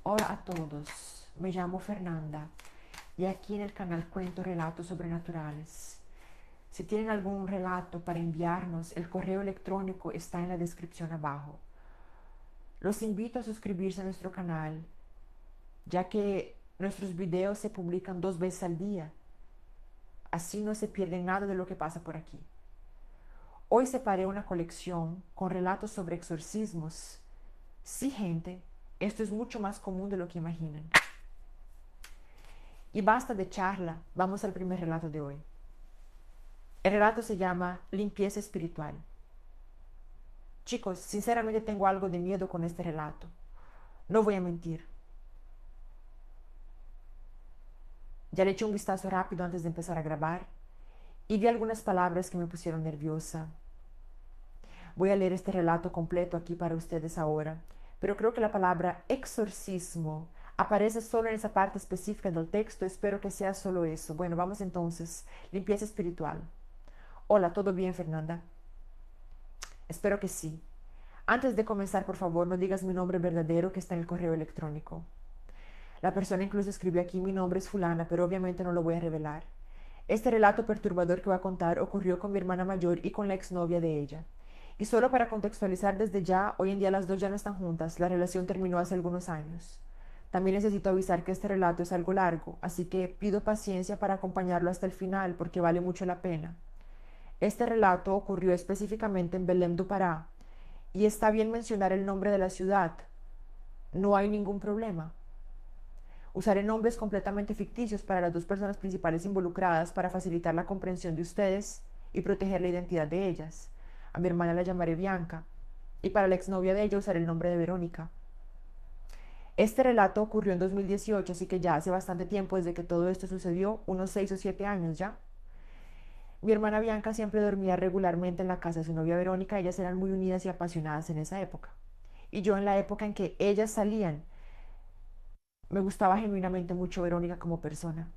Hola a todos, me llamo Fernanda y aquí en el canal cuento relatos sobrenaturales. Si tienen algún relato para enviarnos, el correo electrónico está en la descripción abajo. Los invito a suscribirse a nuestro canal, ya que nuestros videos se publican 2 veces al día. Así no se pierde nada de lo que pasa por aquí. Hoy separé una colección con relatos sobre exorcismos. Sí, gente, esto es mucho más común de lo que imaginan. Y basta de charla, vamos al primer relato de hoy. El relato se llama Limpieza Espiritual. Chicos, sinceramente tengo algo de miedo con este relato. No voy a mentir. Ya le eché un vistazo rápido antes de empezar a grabar y vi algunas palabras que me pusieron nerviosa. Voy a leer este relato completo aquí para ustedes ahora, pero creo que la palabra exorcismo aparece solo en esa parte específica del texto. Espero que sea solo eso. Bueno, vamos entonces. Limpieza espiritual. Hola, ¿todo bien, Fernanda? Espero que sí. Antes de comenzar, por favor, no digas mi nombre verdadero que está en el correo electrónico. La persona incluso escribió aquí: mi nombre es fulana, pero obviamente no lo voy a revelar. Este relato perturbador que voy a contar ocurrió con mi hermana mayor y con la exnovia de ella. Y solo para contextualizar desde ya, hoy en día las dos ya no están juntas, la relación terminó hace algunos años. También necesito avisar que este relato es algo largo, así que pido paciencia para acompañarlo hasta el final porque vale mucho la pena. Este relato ocurrió específicamente en Belém do Pará, y está bien mencionar el nombre de la ciudad, no hay ningún problema. Usaré nombres completamente ficticios para las dos personas principales involucradas para facilitar la comprensión de ustedes y proteger la identidad de ellas. A mi hermana la llamaré Bianca y para la exnovia de ella usaré el nombre de Verónica. Este relato ocurrió en 2018, así que ya hace bastante tiempo desde que todo esto sucedió, unos 6 o 7 años ya. Mi hermana Bianca siempre dormía regularmente en la casa de su novia Verónica. Ellas eran muy unidas y apasionadas en esa época. Y yo, en la época en que ellas salían, me gustaba genuinamente mucho Verónica como persona.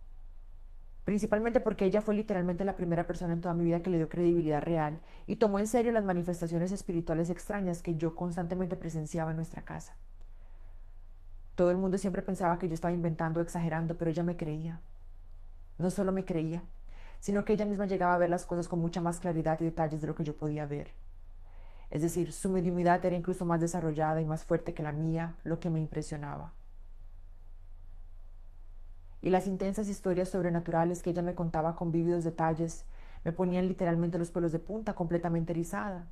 Principalmente porque ella fue literalmente la primera persona en toda mi vida que le dio credibilidad real y tomó en serio las manifestaciones espirituales extrañas que yo constantemente presenciaba en nuestra casa. Todo el mundo siempre pensaba que yo estaba inventando o exagerando, pero ella me creía. No solo me creía, sino que ella misma llegaba a ver las cosas con mucha más claridad y detalles de lo que yo podía ver. Es decir, su mediumidad era incluso más desarrollada y más fuerte que la mía, lo que me impresionaba. Y las intensas historias sobrenaturales que ella me contaba con vívidos detalles me ponían literalmente los pelos de punta, completamente erizada.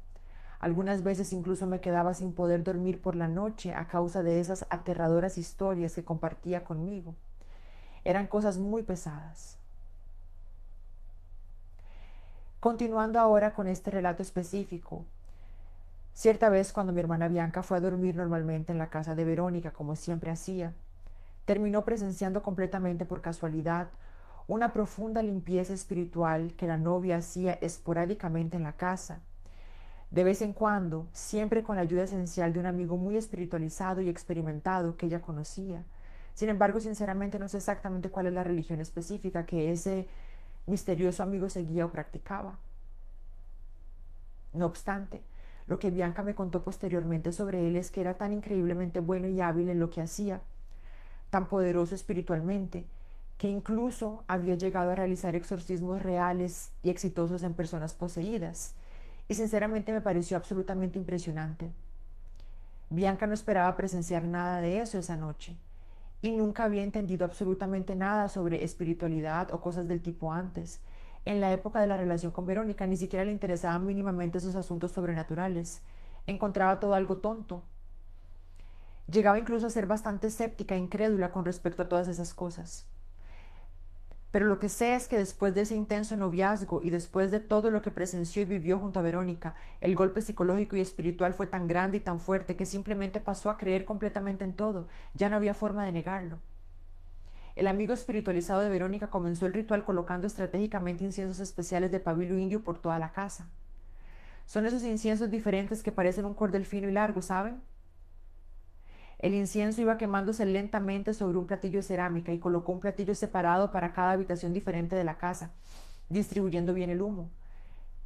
Algunas veces incluso me quedaba sin poder dormir por la noche a causa de esas aterradoras historias que compartía conmigo. Eran cosas muy pesadas. Continuando ahora con este relato específico. Cierta vez, cuando mi hermana Bianca fue a dormir normalmente en la casa de Verónica, como siempre hacía, terminó presenciando completamente por casualidad una profunda limpieza espiritual que la novia hacía esporádicamente en la casa. De vez en cuando, siempre con la ayuda esencial de un amigo muy espiritualizado y experimentado que ella conocía. Sin embargo, sinceramente no sé exactamente cuál es la religión específica que ese misterioso amigo seguía o practicaba. No obstante, lo que Bianca me contó posteriormente sobre él es que era tan increíblemente bueno y hábil en lo que hacía, tan poderoso espiritualmente, que incluso había llegado a realizar exorcismos reales y exitosos en personas poseídas. Y sinceramente me pareció absolutamente impresionante. Bianca no esperaba presenciar nada de eso esa noche, y nunca había entendido absolutamente nada sobre espiritualidad o cosas del tipo antes. En la época de la relación con Verónica ni siquiera le interesaban mínimamente esos asuntos sobrenaturales. Encontraba todo algo tonto. Llegaba incluso a ser bastante escéptica e incrédula con respecto a todas esas cosas. Pero lo que sé es que después de ese intenso noviazgo y después de todo lo que presenció y vivió junto a Verónica, el golpe psicológico y espiritual fue tan grande y tan fuerte que simplemente pasó a creer completamente en todo. Ya no había forma de negarlo. El amigo espiritualizado de Verónica comenzó el ritual colocando estratégicamente inciensos especiales de pabilo indio por toda la casa. Son esos inciensos diferentes que parecen un cordel fino y largo, ¿saben? El incienso iba quemándose lentamente sobre un platillo de cerámica y colocó un platillo separado para cada habitación diferente de la casa, distribuyendo bien el humo.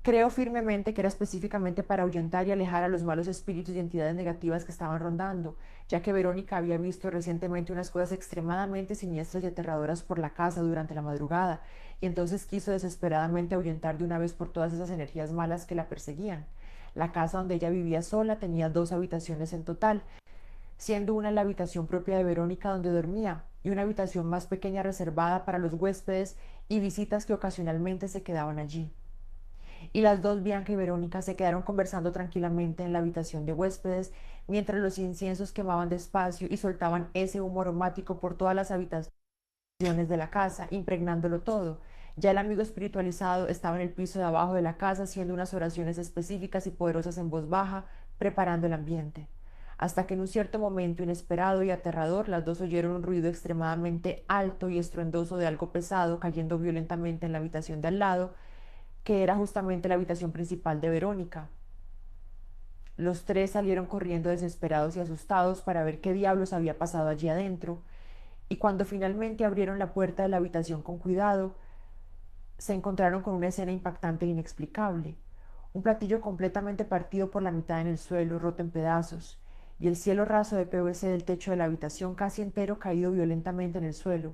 Creo firmemente que era específicamente para ahuyentar y alejar a los malos espíritus y entidades negativas que estaban rondando, ya que Verónica había visto recientemente unas cosas extremadamente siniestras y aterradoras por la casa durante la madrugada, y entonces quiso desesperadamente ahuyentar de una vez por todas esas energías malas que la perseguían. La casa donde ella vivía sola tenía 2 habitaciones en total, siendo una la habitación propia de Verónica donde dormía y una habitación más pequeña reservada para los huéspedes y visitas que ocasionalmente se quedaban allí. Y las dos, Bianca y Verónica, se quedaron conversando tranquilamente en la habitación de huéspedes mientras los inciensos quemaban despacio y soltaban ese humo aromático por todas las habitaciones de la casa, impregnándolo todo. Ya el amigo espiritualizado estaba en el piso de abajo de la casa haciendo unas oraciones específicas y poderosas en voz baja, preparando el ambiente. Hasta que en un cierto momento inesperado y aterrador, las dos oyeron un ruido extremadamente alto y estruendoso de algo pesado cayendo violentamente en la habitación de al lado, que era justamente la habitación principal de Verónica. Los tres salieron corriendo desesperados y asustados para ver qué diablos había pasado allí adentro, y cuando finalmente abrieron la puerta de la habitación con cuidado, se encontraron con una escena impactante e inexplicable. Un platillo completamente partido por la mitad en el suelo, roto en pedazos, y el cielo raso de PVC del techo de la habitación casi entero caído violentamente en el suelo,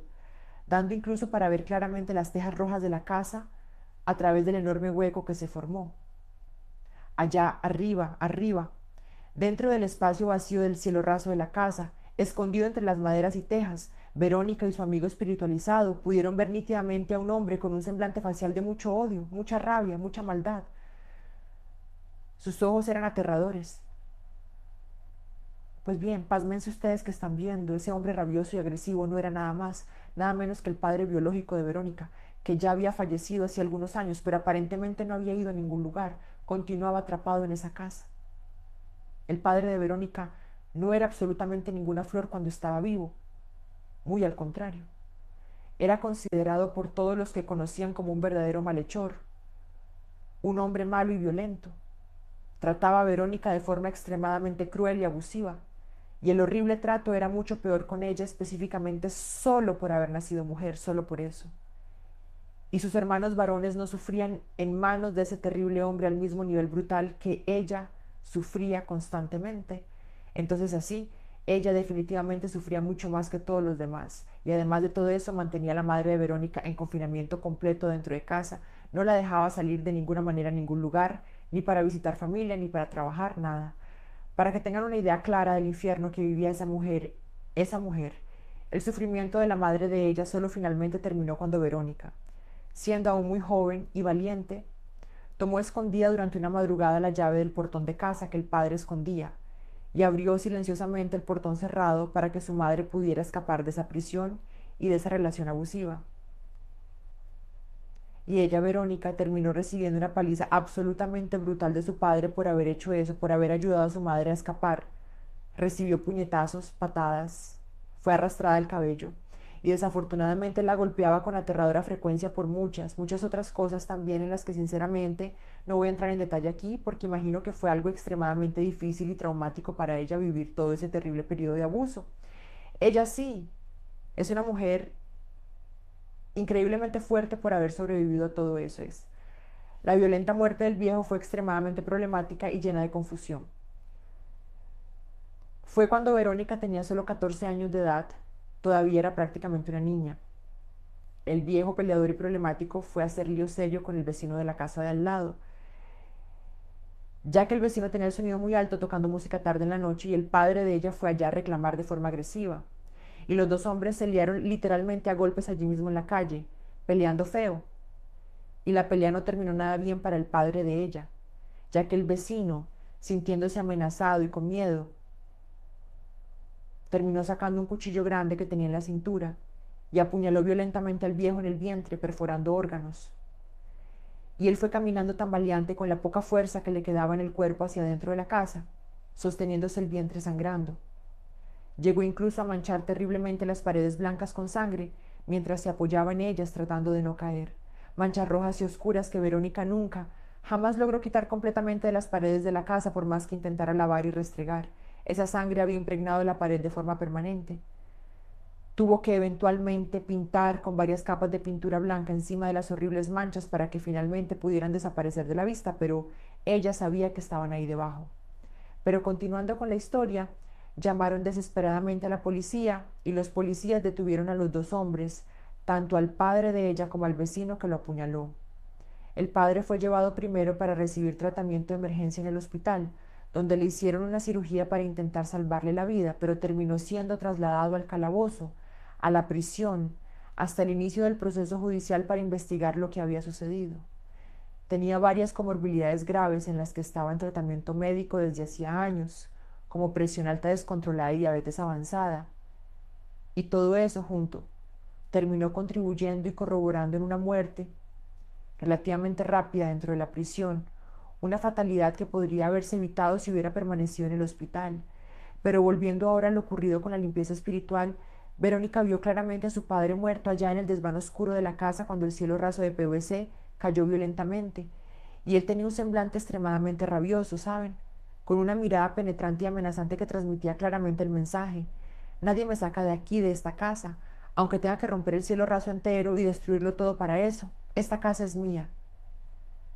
dando incluso para ver claramente las tejas rojas de la casa a través del enorme hueco que se formó. Allá arriba, arriba, dentro del espacio vacío del cielo raso de la casa, escondido entre las maderas y tejas, Verónica y su amigo espiritualizado pudieron ver nítidamente a un hombre con un semblante facial de mucho odio, mucha rabia, mucha maldad. Sus ojos eran aterradores. Pues bien, pásmense ustedes que están viendo, ese hombre rabioso y agresivo no era nada más, nada menos que el padre biológico de Verónica, que ya había fallecido hace algunos años, pero aparentemente no había ido a ningún lugar, continuaba atrapado en esa casa. El padre de Verónica no era absolutamente ninguna flor cuando estaba vivo, muy al contrario. Era considerado por todos los que conocían como un verdadero malhechor, un hombre malo y violento. Trataba a Verónica de forma extremadamente cruel y abusiva, y el horrible trato era mucho peor con ella específicamente solo por haber nacido mujer, solo por eso. Y sus hermanos varones no sufrían en manos de ese terrible hombre al mismo nivel brutal que ella sufría constantemente. Entonces así, ella definitivamente sufría mucho más que todos los demás. Y además de todo eso, mantenía a la madre de Verónica en confinamiento completo dentro de casa. No la dejaba salir de ninguna manera a ningún lugar, ni para visitar familia, ni para trabajar, nada. Para que tengan una idea clara del infierno que vivía esa mujer, el sufrimiento de la madre de ella solo finalmente terminó cuando Verónica, siendo aún muy joven y valiente, tomó escondida durante una madrugada la llave del portón de casa que el padre escondía y abrió silenciosamente el portón cerrado para que su madre pudiera escapar de esa prisión y de esa relación abusiva. Y ella, Verónica, terminó recibiendo una paliza absolutamente brutal de su padre por haber hecho eso, por haber ayudado a su madre a escapar. Recibió puñetazos, patadas, fue arrastrada el cabello y desafortunadamente la golpeaba con aterradora frecuencia por muchas otras cosas también en las que sinceramente no voy a entrar en detalle aquí porque imagino que fue algo extremadamente difícil y traumático para ella vivir todo ese terrible periodo de abuso. Ella sí, es una mujer increíblemente fuerte por haber sobrevivido a todo eso. La violenta muerte del viejo fue extremadamente problemática y llena de confusión. Fue cuando Verónica tenía solo 14 años de edad, todavía era prácticamente una niña. El viejo peleador y problemático fue a hacer lío serio con el vecino de la casa de al lado, ya que el vecino tenía el sonido muy alto tocando música tarde en la noche y el padre de ella fue allá a reclamar de forma agresiva. Y los dos hombres se liaron literalmente a golpes allí mismo en la calle, peleando feo. Y la pelea no terminó nada bien para el padre de ella, ya que el vecino, sintiéndose amenazado y con miedo, terminó sacando un cuchillo grande que tenía en la cintura y apuñaló violentamente al viejo en el vientre, perforando órganos. Y él fue caminando tambaleante con la poca fuerza que le quedaba en el cuerpo hacia adentro de la casa, sosteniéndose el vientre sangrando. Llegó incluso a manchar terriblemente las paredes blancas con sangre mientras se apoyaba en ellas tratando de no caer. Manchas rojas y oscuras que Verónica nunca, jamás logró quitar completamente de las paredes de la casa por más que intentara lavar y restregar. Esa sangre había impregnado la pared de forma permanente. Tuvo que eventualmente pintar con varias capas de pintura blanca encima de las horribles manchas para que finalmente pudieran desaparecer de la vista, pero ella sabía que estaban ahí debajo. Pero continuando con la historia, llamaron desesperadamente a la policía y los policías detuvieron a los dos hombres, tanto al padre de ella como al vecino que lo apuñaló. El padre fue llevado primero para recibir tratamiento de emergencia en el hospital, donde le hicieron una cirugía para intentar salvarle la vida, pero terminó siendo trasladado al calabozo, a la prisión, hasta el inicio del proceso judicial para investigar lo que había sucedido. Tenía varias comorbilidades graves en las que estaba en tratamiento médico desde hacía años, como presión alta descontrolada y diabetes avanzada. Y todo eso junto terminó contribuyendo y corroborando en una muerte relativamente rápida dentro de la prisión, una fatalidad que podría haberse evitado si hubiera permanecido en el hospital. Pero volviendo ahora a lo ocurrido con la limpieza espiritual, Verónica vio claramente a su padre muerto allá en el desván oscuro de la casa cuando el cielo raso de PVC cayó violentamente, y él tenía un semblante extremadamente rabioso, ¿saben? Con una mirada penetrante y amenazante que transmitía claramente el mensaje: nadie me saca de aquí, de esta casa, aunque tenga que romper el cielo raso entero y destruirlo todo para eso. Esta casa es mía.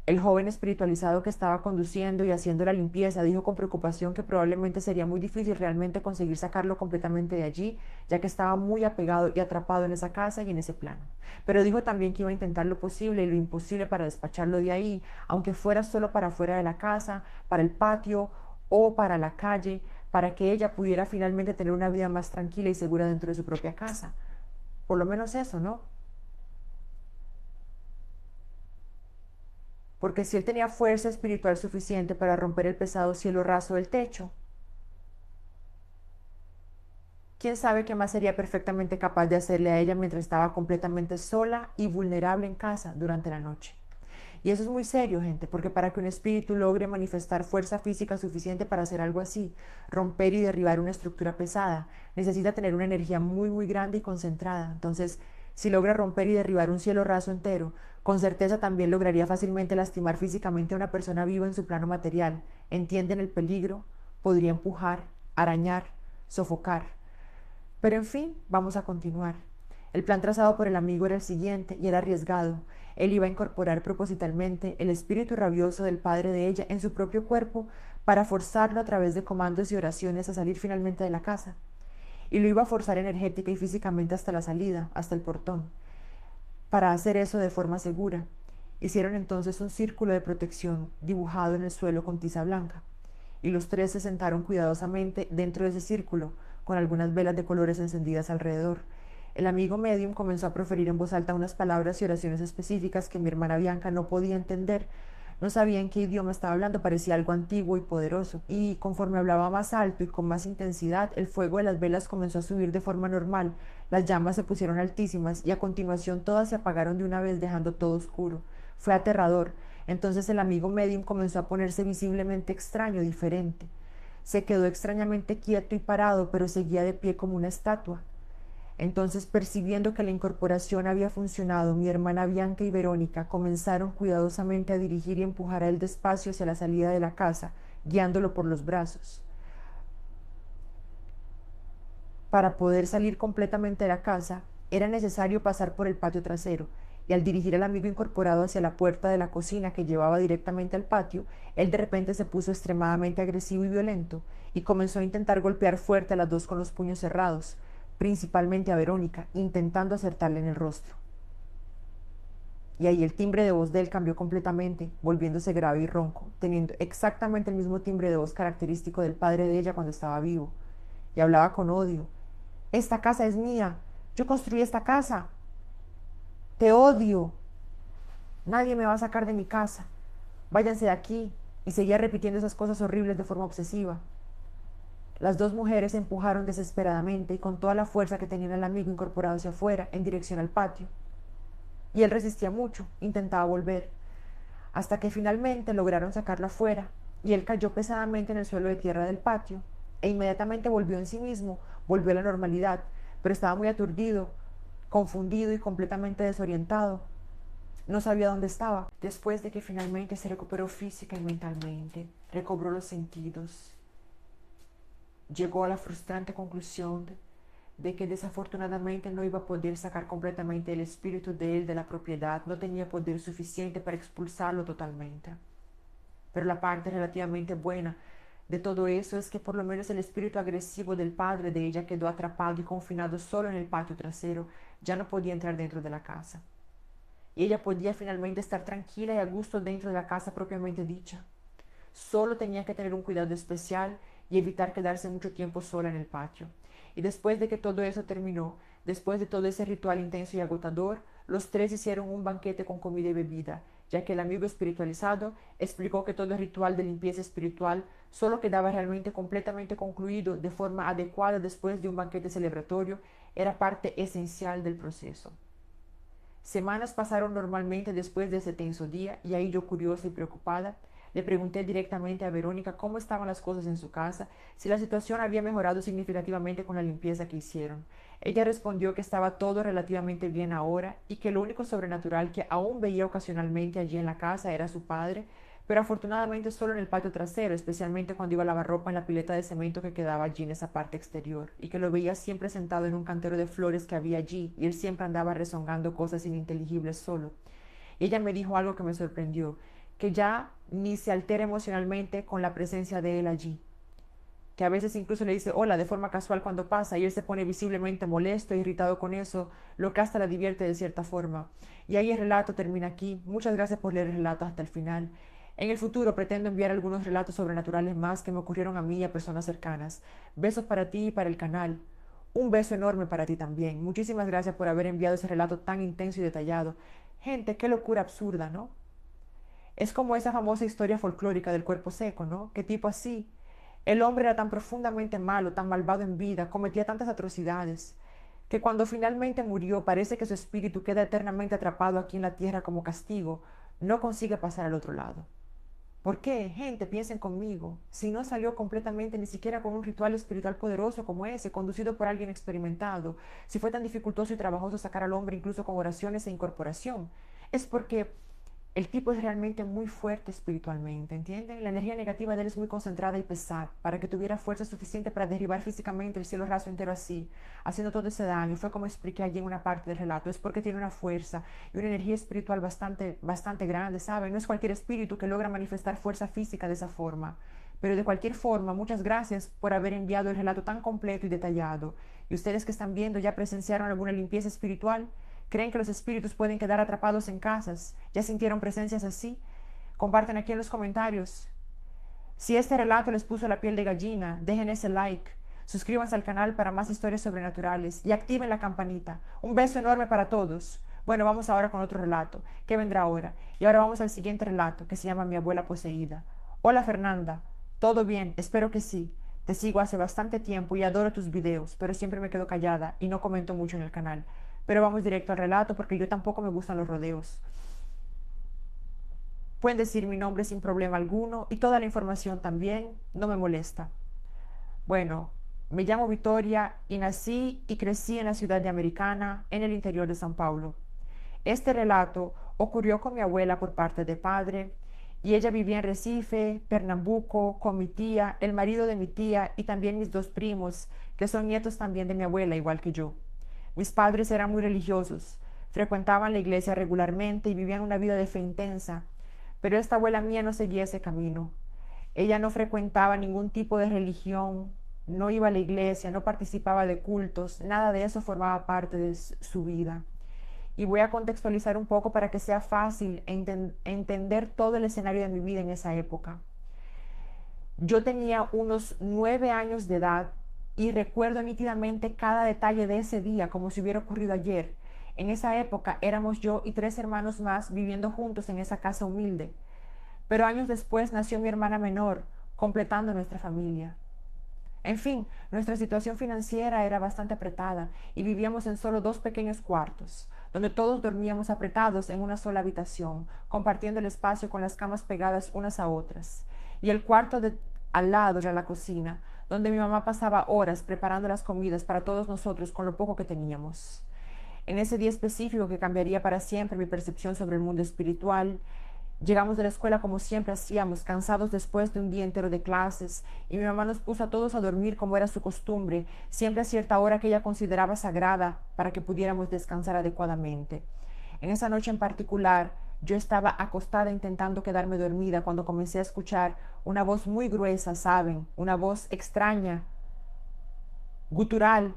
El joven espiritualizado que estaba conduciendo y haciendo la limpieza dijo con preocupación que probablemente sería muy difícil realmente conseguir sacarlo completamente de allí, ya que estaba muy apegado y atrapado en esa casa y en ese plano. Pero dijo también que iba a intentar lo posible y lo imposible para despacharlo de ahí, aunque fuera solo para fuera de la casa, para el patio o para la calle, para que ella pudiera finalmente tener una vida más tranquila y segura dentro de su propia casa. Por lo menos eso, ¿no? Porque si él tenía fuerza espiritual suficiente para romper el pesado cielo raso del techo, quién sabe qué más sería perfectamente capaz de hacerle a ella mientras estaba completamente sola y vulnerable en casa durante la noche. Y eso es muy serio, gente, porque para que un espíritu logre manifestar fuerza física suficiente para hacer algo así, romper y derribar una estructura pesada, necesita tener una energía muy, muy grande y concentrada. Entonces, si logra romper y derribar un cielo raso entero, con certeza también lograría fácilmente lastimar físicamente a una persona viva en su plano material. Entienden el peligro, podría empujar, arañar, sofocar. Pero en fin, vamos a continuar. El plan trazado por el amigo era el siguiente y era arriesgado. Él iba a incorporar propositalmente el espíritu rabioso del padre de ella en su propio cuerpo para forzarlo a través de comandos y oraciones a salir finalmente de la casa. Y lo iba a forzar energética y físicamente hasta la salida, hasta el portón. Para hacer eso de forma segura, hicieron entonces un círculo de protección dibujado en el suelo con tiza blanca, y los tres se sentaron cuidadosamente dentro de ese círculo, con algunas velas de colores encendidas alrededor. El amigo medium comenzó a proferir en voz alta unas palabras y oraciones específicas que mi hermana Bianca no podía entender. No sabía en qué idioma estaba hablando, parecía algo antiguo y poderoso. Y conforme hablaba más alto y con más intensidad, el fuego de las velas comenzó a subir de forma normal. Las llamas se pusieron altísimas y a continuación todas se apagaron de una vez, dejando todo oscuro. Fue aterrador. Entonces el amigo medium comenzó a ponerse visiblemente extraño, diferente. Se quedó extrañamente quieto y parado, pero seguía de pie como una estatua. Entonces, percibiendo que la incorporación había funcionado, mi hermana Bianca y Verónica comenzaron cuidadosamente a dirigir y empujar a él despacio hacia la salida de la casa, guiándolo por los brazos. Para poder salir completamente de la casa, era necesario pasar por el patio trasero, y al dirigir al amigo incorporado hacia la puerta de la cocina que llevaba directamente al patio, él de repente se puso extremadamente agresivo y violento, y comenzó a intentar golpear fuerte a las dos con los puños cerrados, principalmente a Verónica, intentando acertarle en el rostro. Y ahí el timbre de voz de él cambió completamente, volviéndose grave y ronco, teniendo exactamente el mismo timbre de voz característico del padre de ella cuando estaba vivo. Y hablaba con odio. Esta casa es mía. Yo construí esta casa. Te odio. Nadie me va a sacar de mi casa. Váyanse de aquí. Y seguía repitiendo esas cosas horribles de forma obsesiva. Las dos mujeres se empujaron desesperadamente y con toda la fuerza que tenían al amigo incorporado hacia afuera, en dirección al patio. Y él resistía mucho, intentaba volver, hasta que finalmente lograron sacarlo afuera, y él cayó pesadamente en el suelo de tierra del patio, e inmediatamente volvió en sí mismo, volvió a la normalidad, pero estaba muy aturdido, confundido y completamente desorientado. No sabía dónde estaba. Después de que finalmente se recuperó física y mentalmente, recobró los sentidos, llegó a la frustrante conclusión de que desafortunadamente no iba a poder sacar completamente el espíritu de él de la propiedad, no tenía poder suficiente para expulsarlo totalmente. Pero la parte relativamente buena de todo eso es que por lo menos el espíritu agresivo del padre de ella quedó atrapado y confinado solo en el patio trasero, ya no podía entrar dentro de la casa. Y ella podía finalmente estar tranquila y a gusto dentro de la casa propiamente dicha. Solo tenía que tener un cuidado especial y evitar quedarse mucho tiempo sola en el patio. Y después de que todo eso terminó, después de todo ese ritual intenso y agotador, los tres hicieron un banquete con comida y bebida, ya que el amigo espiritualizado explicó que todo el ritual de limpieza espiritual solo quedaba realmente completamente concluido de forma adecuada después de un banquete celebratorio, era parte esencial del proceso. Semanas pasaron normalmente después de ese tenso día y ahí yo, curiosa y preocupada, le pregunté directamente a Verónica cómo estaban las cosas en su casa, si la situación había mejorado significativamente con la limpieza que hicieron. Ella respondió que estaba todo relativamente bien ahora y que lo único sobrenatural que aún veía ocasionalmente allí en la casa era su padre, pero afortunadamente solo en el patio trasero, especialmente cuando iba a lavar ropa en la pileta de cemento que quedaba allí en esa parte exterior, y que lo veía siempre sentado en un cantero de flores que había allí, y él siempre andaba rezongando cosas ininteligibles solo. Y ella me dijo algo que me sorprendió, que ya ni se altera emocionalmente con la presencia de él allí, que a veces incluso le dice hola de forma casual cuando pasa y él se pone visiblemente molesto e irritado con eso, lo que hasta la divierte de cierta forma. Y ahí el relato termina aquí. Muchas gracias por leer el relato hasta el final. En el futuro pretendo enviar algunos relatos sobrenaturales más que me ocurrieron a mí y a personas cercanas. Besos para ti y para el canal. Un beso enorme para ti también. Muchísimas gracias por haber enviado ese relato tan intenso y detallado. Gente, qué locura absurda, ¿no? Es como esa famosa historia folclórica del cuerpo seco, ¿no? Que tipo así. El hombre era tan profundamente malo, tan malvado en vida, cometía tantas atrocidades, que cuando finalmente murió parece que su espíritu queda eternamente atrapado aquí en la tierra como castigo, no consigue pasar al otro lado. ¿Por qué? Gente, piensen conmigo. Si no salió completamente ni siquiera con un ritual espiritual poderoso como ese, conducido por alguien experimentado, si fue tan dificultoso y trabajoso sacar al hombre incluso con oraciones e incorporación, es porque el tipo es realmente muy fuerte espiritualmente, ¿entienden? La energía negativa de él es muy concentrada y pesada para que tuviera fuerza suficiente para derribar físicamente el cielo raso entero así, haciendo todo ese daño. Fue como expliqué allí en una parte del relato. Es porque tiene una fuerza y una energía espiritual bastante grande, ¿saben? No es cualquier espíritu que logra manifestar fuerza física de esa forma. Pero de cualquier forma, muchas gracias por haber enviado el relato tan completo y detallado. Y ustedes que están viendo, ¿ya presenciaron alguna limpieza espiritual? ¿Creen que los espíritus pueden quedar atrapados en casas? ¿Ya sintieron presencias así? Comparten aquí en los comentarios. Si este relato les puso la piel de gallina, dejen ese like, suscríbanse al canal para más historias sobrenaturales y activen la campanita. Un beso enorme para todos. Bueno, vamos ahora con otro relato. ¿Qué vendrá ahora? Y ahora vamos al siguiente relato, que se llama Mi abuela poseída. Hola Fernanda, ¿todo bien? Espero que sí. Te sigo hace bastante tiempo y adoro tus videos, pero siempre me quedo callada y no comento mucho en el canal. Pero vamos directo al relato porque yo tampoco me gustan los rodeos. Pueden decir mi nombre sin problema alguno y toda la información también, no me molesta. Bueno, me llamo Victoria y nací y crecí en la ciudad de Americana, en el interior de San Paulo. Este relato ocurrió con mi abuela por parte de padre y ella vivía en Recife, Pernambuco, con mi tía, el marido de mi tía y también mis dos primos, que son nietos también de mi abuela, igual que yo. Mis padres eran muy religiosos, frecuentaban la iglesia regularmente y vivían una vida de fe intensa, pero esta abuela mía no seguía ese camino. Ella no frecuentaba ningún tipo de religión, no iba a la iglesia, no participaba de cultos, nada de eso formaba parte de su vida. Y voy a contextualizar un poco para que sea fácil entender todo el escenario de mi vida en esa época. Yo tenía unos 9 años de edad y recuerdo nítidamente cada detalle de ese día como si hubiera ocurrido ayer. En esa época éramos yo y 3 hermanos más viviendo juntos en esa casa humilde. Pero años después nació mi hermana menor, completando nuestra familia. En fin, nuestra situación financiera era bastante apretada y vivíamos en solo 2 pequeños cuartos, donde todos dormíamos apretados en una sola habitación, compartiendo el espacio con las camas pegadas unas a otras. Y el cuarto al lado era la cocina, donde mi mamá pasaba horas preparando las comidas para todos nosotros con lo poco que teníamos. En ese día específico que cambiaría para siempre mi percepción sobre el mundo espiritual, Llegamos de la escuela como siempre hacíamos, cansados después de un día entero de clases, y mi mamá nos puso a todos a dormir como era su costumbre, siempre a cierta hora que ella consideraba sagrada para que pudiéramos descansar adecuadamente. En esa noche en particular, yo estaba acostada intentando quedarme dormida cuando comencé a escuchar una voz muy gruesa, ¿saben? Una voz extraña, gutural,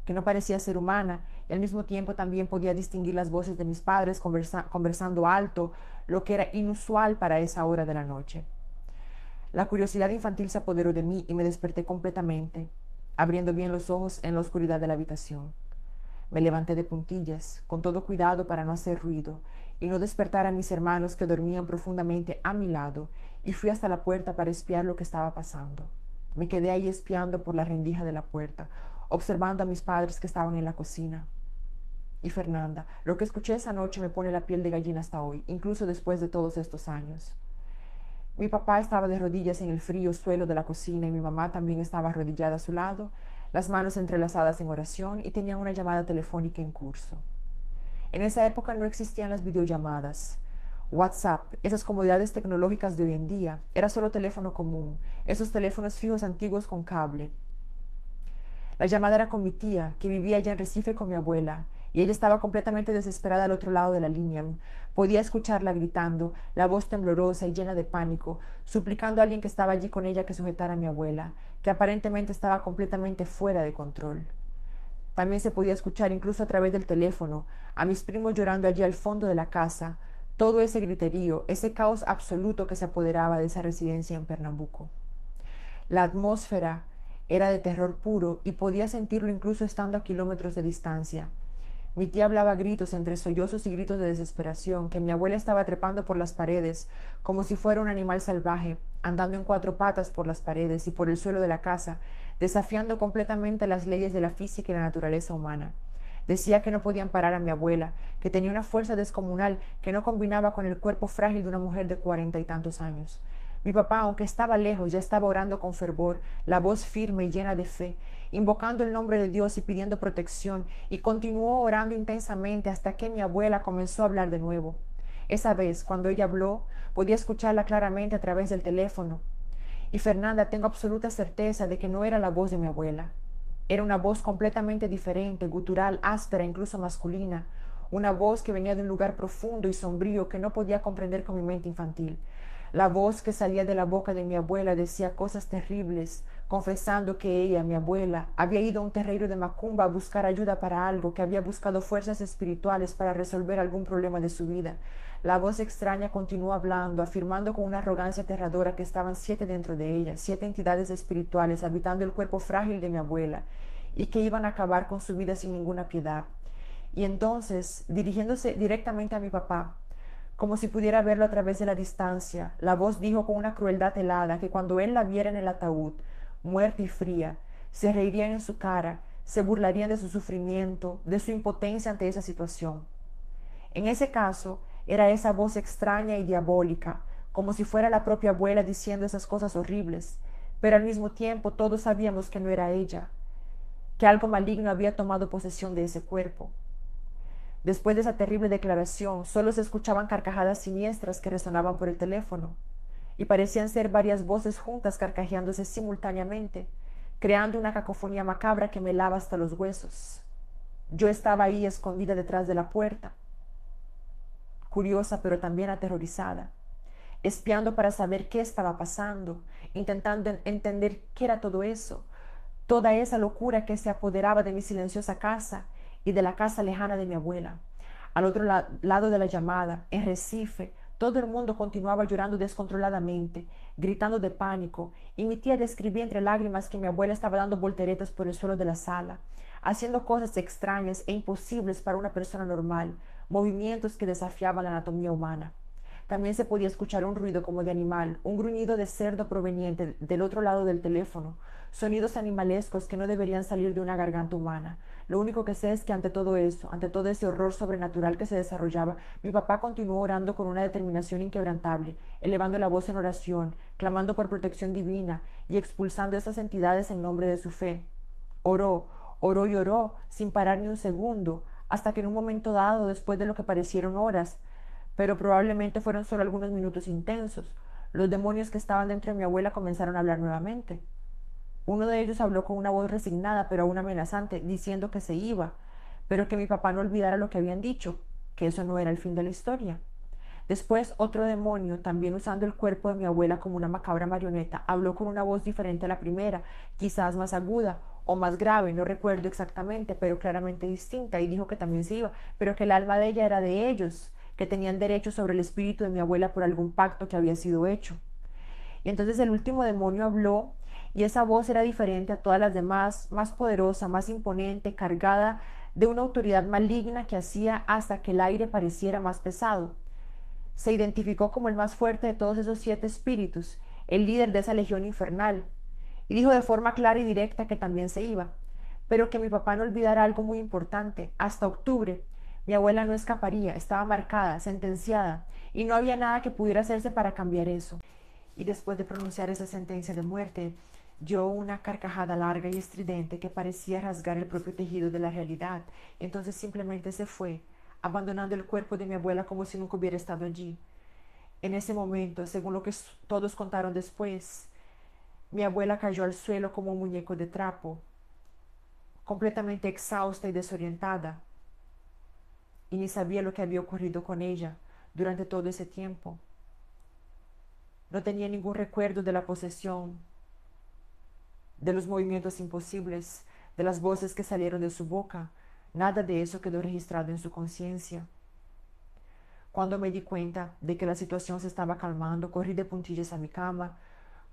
que no parecía ser humana, y al mismo tiempo también podía distinguir las voces de mis padres conversando alto, lo que era inusual para esa hora de la noche. La curiosidad infantil se apoderó de mí y me desperté completamente, abriendo bien los ojos en la oscuridad de la habitación. Me levanté de puntillas, con todo cuidado para no hacer ruido y no despertar a mis hermanos que dormían profundamente a mi lado, y fui hasta la puerta para espiar lo que estaba pasando. Me quedé ahí espiando por la rendija de la puerta, observando a mis padres que estaban en la cocina. Y Fernanda, lo que escuché esa noche me pone la piel de gallina hasta hoy, incluso después de todos estos años. Mi papá estaba de rodillas en el frío suelo de la cocina y mi mamá también estaba arrodillada a su lado, las manos entrelazadas en oración, y tenían una llamada telefónica en curso. En esa época no existían las videollamadas, WhatsApp, esas comodidades tecnológicas de hoy en día. Era solo teléfono común, esos teléfonos fijos antiguos con cable. La llamada era con mi tía, que vivía allá en Recife con mi abuela, y ella estaba completamente desesperada al otro lado de la línea. Podía escucharla gritando, la voz temblorosa y llena de pánico, suplicando a alguien que estaba allí con ella que sujetara a mi abuela, que aparentemente estaba completamente fuera de control. También se podía escuchar, incluso a través del teléfono, a mis primos llorando allí al fondo de la casa, todo ese griterío, ese caos absoluto que se apoderaba de esa residencia en Pernambuco. La atmósfera era de terror puro y podía sentirlo incluso estando a kilómetros de distancia. Mi tía hablaba a gritos entre sollozos y gritos de desesperación, que mi abuela estaba trepando por las paredes como si fuera un animal salvaje, andando en cuatro patas por las paredes y por el suelo de la casa, desafiando completamente las leyes de la física y la naturaleza humana. Decía que no podían parar a mi abuela, que tenía una fuerza descomunal que no combinaba con el cuerpo frágil de una mujer de 40 y tantos años. Mi papá, aunque estaba lejos, ya estaba orando con fervor, la voz firme y llena de fe, invocando el nombre de Dios y pidiendo protección, y continuó orando intensamente hasta que mi abuela comenzó a hablar de nuevo. Esa vez, cuando ella habló, podía escucharla claramente a través del teléfono. Y Fernanda, tengo absoluta certeza de que no era la voz de mi abuela. Era una voz completamente diferente, gutural, áspera, incluso masculina. Una voz que venía de un lugar profundo y sombrío que no podía comprender con mi mente infantil. La voz que salía de la boca de mi abuela decía cosas terribles, confesando que ella, mi abuela, había ido a un terreiro de Macumba a buscar ayuda para algo, que había buscado fuerzas espirituales para resolver algún problema de su vida. La voz extraña continuó hablando, afirmando con una arrogancia aterradora que estaban 7 dentro de ella, 7 entidades espirituales habitando el cuerpo frágil de mi abuela, y que iban a acabar con su vida sin ninguna piedad. Y entonces, dirigiéndose directamente a mi papá, como si pudiera verlo a través de la distancia, la voz dijo con una crueldad helada que cuando él la viera en el ataúd, muerta y fría, se reirían en su cara, se burlarían de su sufrimiento, de su impotencia ante esa situación. En ese caso, era esa voz extraña y diabólica, como si fuera la propia abuela diciendo esas cosas horribles, pero al mismo tiempo todos sabíamos que no era ella, que algo maligno había tomado posesión de ese cuerpo. Después de esa terrible declaración, solo se escuchaban carcajadas siniestras que resonaban por el teléfono, y parecían ser varias voces juntas carcajeándose simultáneamente, creando una cacofonía macabra que me helaba hasta los huesos. Yo estaba ahí escondida detrás de la puerta, curiosa pero también aterrorizada, espiando para saber qué estaba pasando, intentando entender qué era todo eso, toda esa locura que se apoderaba de mi silenciosa casa y de la casa lejana de mi abuela. Al otro lado de la llamada, en Recife, todo el mundo continuaba llorando descontroladamente, gritando de pánico, y mi tía describía entre lágrimas que mi abuela estaba dando volteretas por el suelo de la sala, haciendo cosas extrañas e imposibles para una persona normal, movimientos que desafiaban la anatomía humana. También se podía escuchar un ruido como de animal, un gruñido de cerdo proveniente del otro lado del teléfono, sonidos animalescos que no deberían salir de una garganta humana. Lo único que sé es que ante todo eso, ante todo ese horror sobrenatural que se desarrollaba, mi papá continuó orando con una determinación inquebrantable, elevando la voz en oración, clamando por protección divina y expulsando esas entidades en nombre de su fe. Oró, oró y oró, sin parar ni un segundo, hasta que en un momento dado, después de lo que parecieron horas, pero probablemente fueron solo algunos minutos intensos. Los demonios que estaban dentro de mi abuela comenzaron a hablar nuevamente. Uno de ellos habló con una voz resignada pero aún amenazante, diciendo que se iba, pero que mi papá no olvidara lo que habían dicho, que eso no era el fin de la historia. Después, otro demonio, también usando el cuerpo de mi abuela como una macabra marioneta, habló con una voz diferente a la primera, quizás más aguda o más grave, no recuerdo exactamente, pero claramente distinta, y dijo que también se iba, pero que el alma de ella era de ellos, que tenían derecho sobre el espíritu de mi abuela por algún pacto que había sido hecho. Y entonces el último demonio habló y esa voz era diferente a todas las demás, más poderosa, más imponente, cargada de una autoridad maligna que hacía hasta que el aire pareciera más pesado. Se identificó como el más fuerte de todos esos 7 espíritus, el líder de esa legión infernal, y dijo de forma clara y directa que también se iba, pero que mi papá no olvidara algo muy importante. Hasta octubre, mi abuela no escaparía, estaba marcada, sentenciada, y no había nada que pudiera hacerse para cambiar eso. Y después de pronunciar esa sentencia de muerte, dio una carcajada larga y estridente que parecía rasgar el propio tejido de la realidad. Entonces simplemente se fue, abandonando el cuerpo de mi abuela como si nunca hubiera estado allí. En ese momento, según lo que todos contaron después, mi abuela cayó al suelo como un muñeco de trapo, completamente exhausta y desorientada, y ni sabía lo que había ocurrido con ella durante todo ese tiempo. No tenía ningún recuerdo de la posesión, de los movimientos imposibles, de las voces que salieron de su boca. Nada de eso quedó registrado en su conciencia. Cuando me di cuenta de que la situación se estaba calmando, corrí de puntillas a mi cama,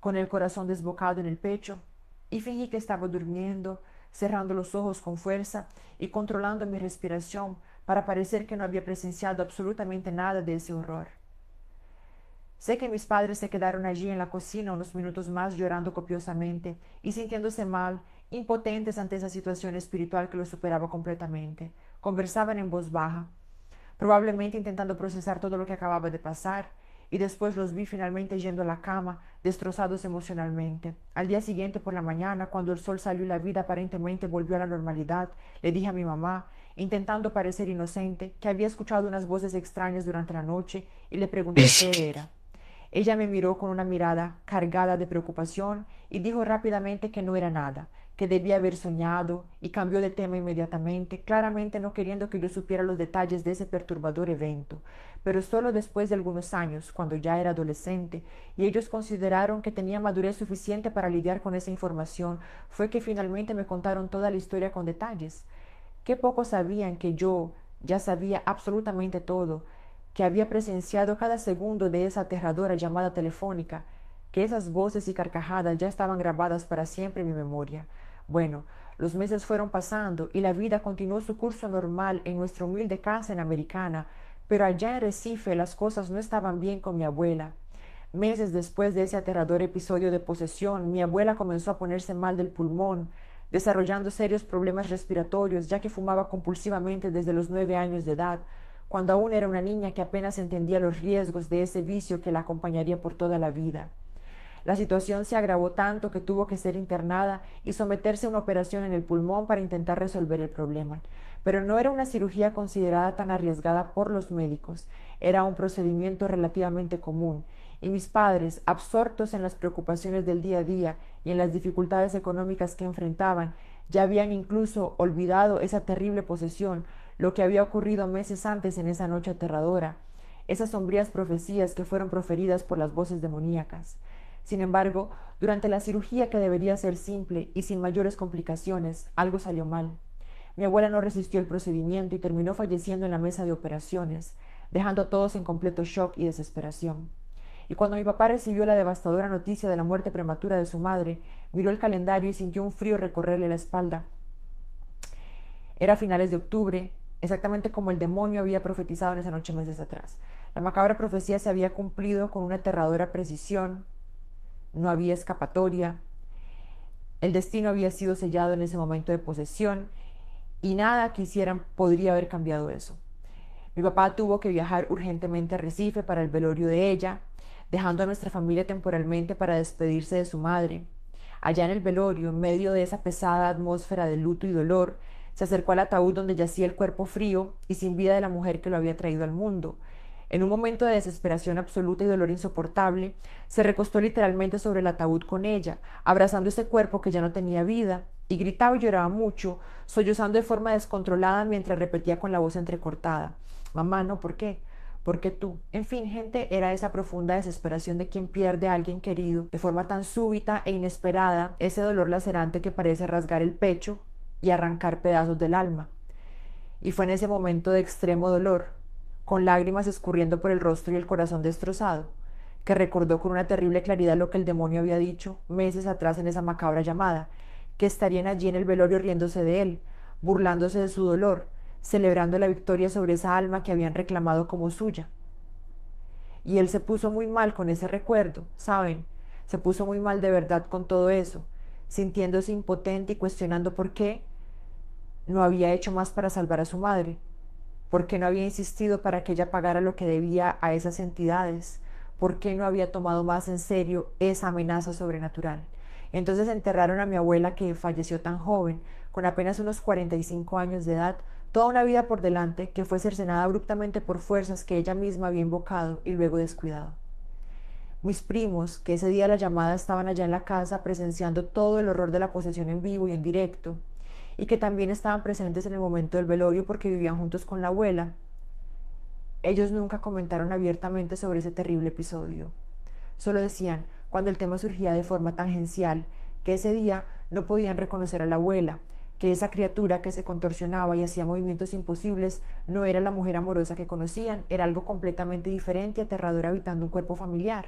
con el corazón desbocado en el pecho, y fingí que estaba durmiendo, cerrando los ojos con fuerza y controlando mi respiración para parecer que no había presenciado absolutamente nada de ese horror. Sé que mis padres se quedaron allí en la cocina unos minutos más llorando copiosamente y sintiéndose mal, impotentes ante esa situación espiritual que los superaba completamente. Conversaban en voz baja, probablemente intentando procesar todo lo que acababa de pasar, y después los vi finalmente yendo a la cama, destrozados emocionalmente. Al día siguiente por la mañana, cuando el sol salió y la vida aparentemente volvió a la normalidad, le dije a mi mamá, intentando parecer inocente, que había escuchado unas voces extrañas durante la noche y le pregunté qué era. Ella me miró con una mirada cargada de preocupación y dijo rápidamente que no era nada, que debía haber soñado, y cambió de tema inmediatamente, claramente no queriendo que yo supiera los detalles de ese perturbador evento. Pero solo después de algunos años, cuando ya era adolescente, y ellos consideraron que tenía madurez suficiente para lidiar con esa información, fue que finalmente me contaron toda la historia con detalles. Qué poco sabían que yo ya sabía absolutamente todo, que había presenciado cada segundo de esa aterradora llamada telefónica, que esas voces y carcajadas ya estaban grabadas para siempre en mi memoria. Bueno, los meses fueron pasando y la vida continuó su curso normal en nuestra humilde casa en Americana, pero allá en Recife las cosas no estaban bien con mi abuela. Meses después de ese aterrador episodio de posesión, mi abuela comenzó a ponerse mal del pulmón, desarrollando serios problemas respiratorios, ya que fumaba compulsivamente desde los 9 años de edad, cuando aún era una niña que apenas entendía los riesgos de ese vicio que la acompañaría por toda la vida. La situación se agravó tanto que tuvo que ser internada y someterse a una operación en el pulmón para intentar resolver el problema. Pero no era una cirugía considerada tan arriesgada por los médicos, era un procedimiento relativamente común, y mis padres, absortos en las preocupaciones del día a día y en las dificultades económicas que enfrentaban, ya habían incluso olvidado esa terrible posesión, lo que había ocurrido meses antes en esa noche aterradora, esas sombrías profecías que fueron proferidas por las voces demoníacas. Sin embargo, durante la cirugía, que debería ser simple y sin mayores complicaciones, algo salió mal. Mi abuela no resistió el procedimiento y terminó falleciendo en la mesa de operaciones, dejando a todos en completo shock y desesperación. Y cuando mi papá recibió la devastadora noticia de la muerte prematura de su madre, miró el calendario y sintió un frío recorrerle la espalda. Era finales de octubre, exactamente como el demonio había profetizado en esa noche meses atrás. La macabra profecía se había cumplido con una aterradora precisión. No había escapatoria. El destino había sido sellado en ese momento de posesión y nada que hicieran podría haber cambiado eso. Mi papá tuvo que viajar urgentemente a Recife para el velorio de ella, dejando a nuestra familia temporalmente para despedirse de su madre. Allá en el velorio, en medio de esa pesada atmósfera de luto y dolor, se acercó al ataúd donde yacía el cuerpo frío y sin vida de la mujer que lo había traído al mundo. En un momento de desesperación absoluta y dolor insoportable, se recostó literalmente sobre el ataúd con ella, abrazando ese cuerpo que ya no tenía vida, y gritaba y lloraba mucho, sollozando de forma descontrolada mientras repetía con la voz entrecortada: mamá, no, ¿por qué? ¿Por qué tú? En fin, gente, era esa profunda desesperación de quien pierde a alguien querido de forma tan súbita e inesperada, ese dolor lacerante que parece rasgar el pecho y arrancar pedazos del alma. Y fue en ese momento de extremo dolor, con lágrimas escurriendo por el rostro y el corazón destrozado, que recordó con una terrible claridad lo que el demonio había dicho meses atrás en esa macabra llamada, que estarían allí en el velorio riéndose de él, burlándose de su dolor, celebrando la victoria sobre esa alma que habían reclamado como suya. Y él se puso muy mal con ese recuerdo, ¿saben? Se puso muy mal de verdad con todo eso, sintiéndose impotente y cuestionando por qué no había hecho más para salvar a su madre, por qué no había insistido para que ella pagara lo que debía a esas entidades, por qué no había tomado más en serio esa amenaza sobrenatural. Entonces enterraron a mi abuela, que falleció tan joven, con apenas unos 45 años de edad, toda una vida por delante, que fue cercenada abruptamente por fuerzas que ella misma había invocado y luego descuidado. Mis primos, que ese día la llamada estaban allá en la casa presenciando todo el horror de la posesión en vivo y en directo, y que también estaban presentes en el momento del velorio porque vivían juntos con la abuela, ellos nunca comentaron abiertamente sobre ese terrible episodio. Solo decían, cuando el tema surgía de forma tangencial, que ese día no podían reconocer a la abuela, que esa criatura que se contorsionaba y hacía movimientos imposibles no era la mujer amorosa que conocían, era algo completamente diferente y aterrador habitando un cuerpo familiar.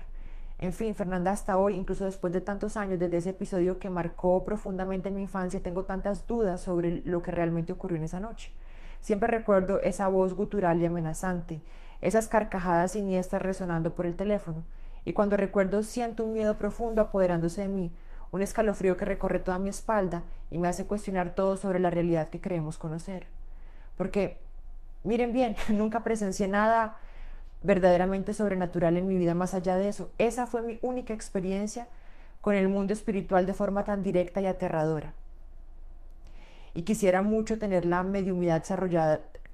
En fin, Fernanda, hasta hoy, incluso después de tantos años desde ese episodio que marcó profundamente mi infancia, tengo tantas dudas sobre lo que realmente ocurrió en esa noche. Siempre recuerdo esa voz gutural y amenazante, esas carcajadas siniestras resonando por el teléfono, y cuando recuerdo siento un miedo profundo apoderándose de mí, un escalofrío que recorre toda mi espalda y me hace cuestionar todo sobre la realidad que creemos conocer. Porque, miren bien, nunca presencié nada verdaderamente sobrenatural en mi vida más allá de eso. Esa fue mi única experiencia con el mundo espiritual de forma tan directa y aterradora. Y quisiera mucho tener la mediumidad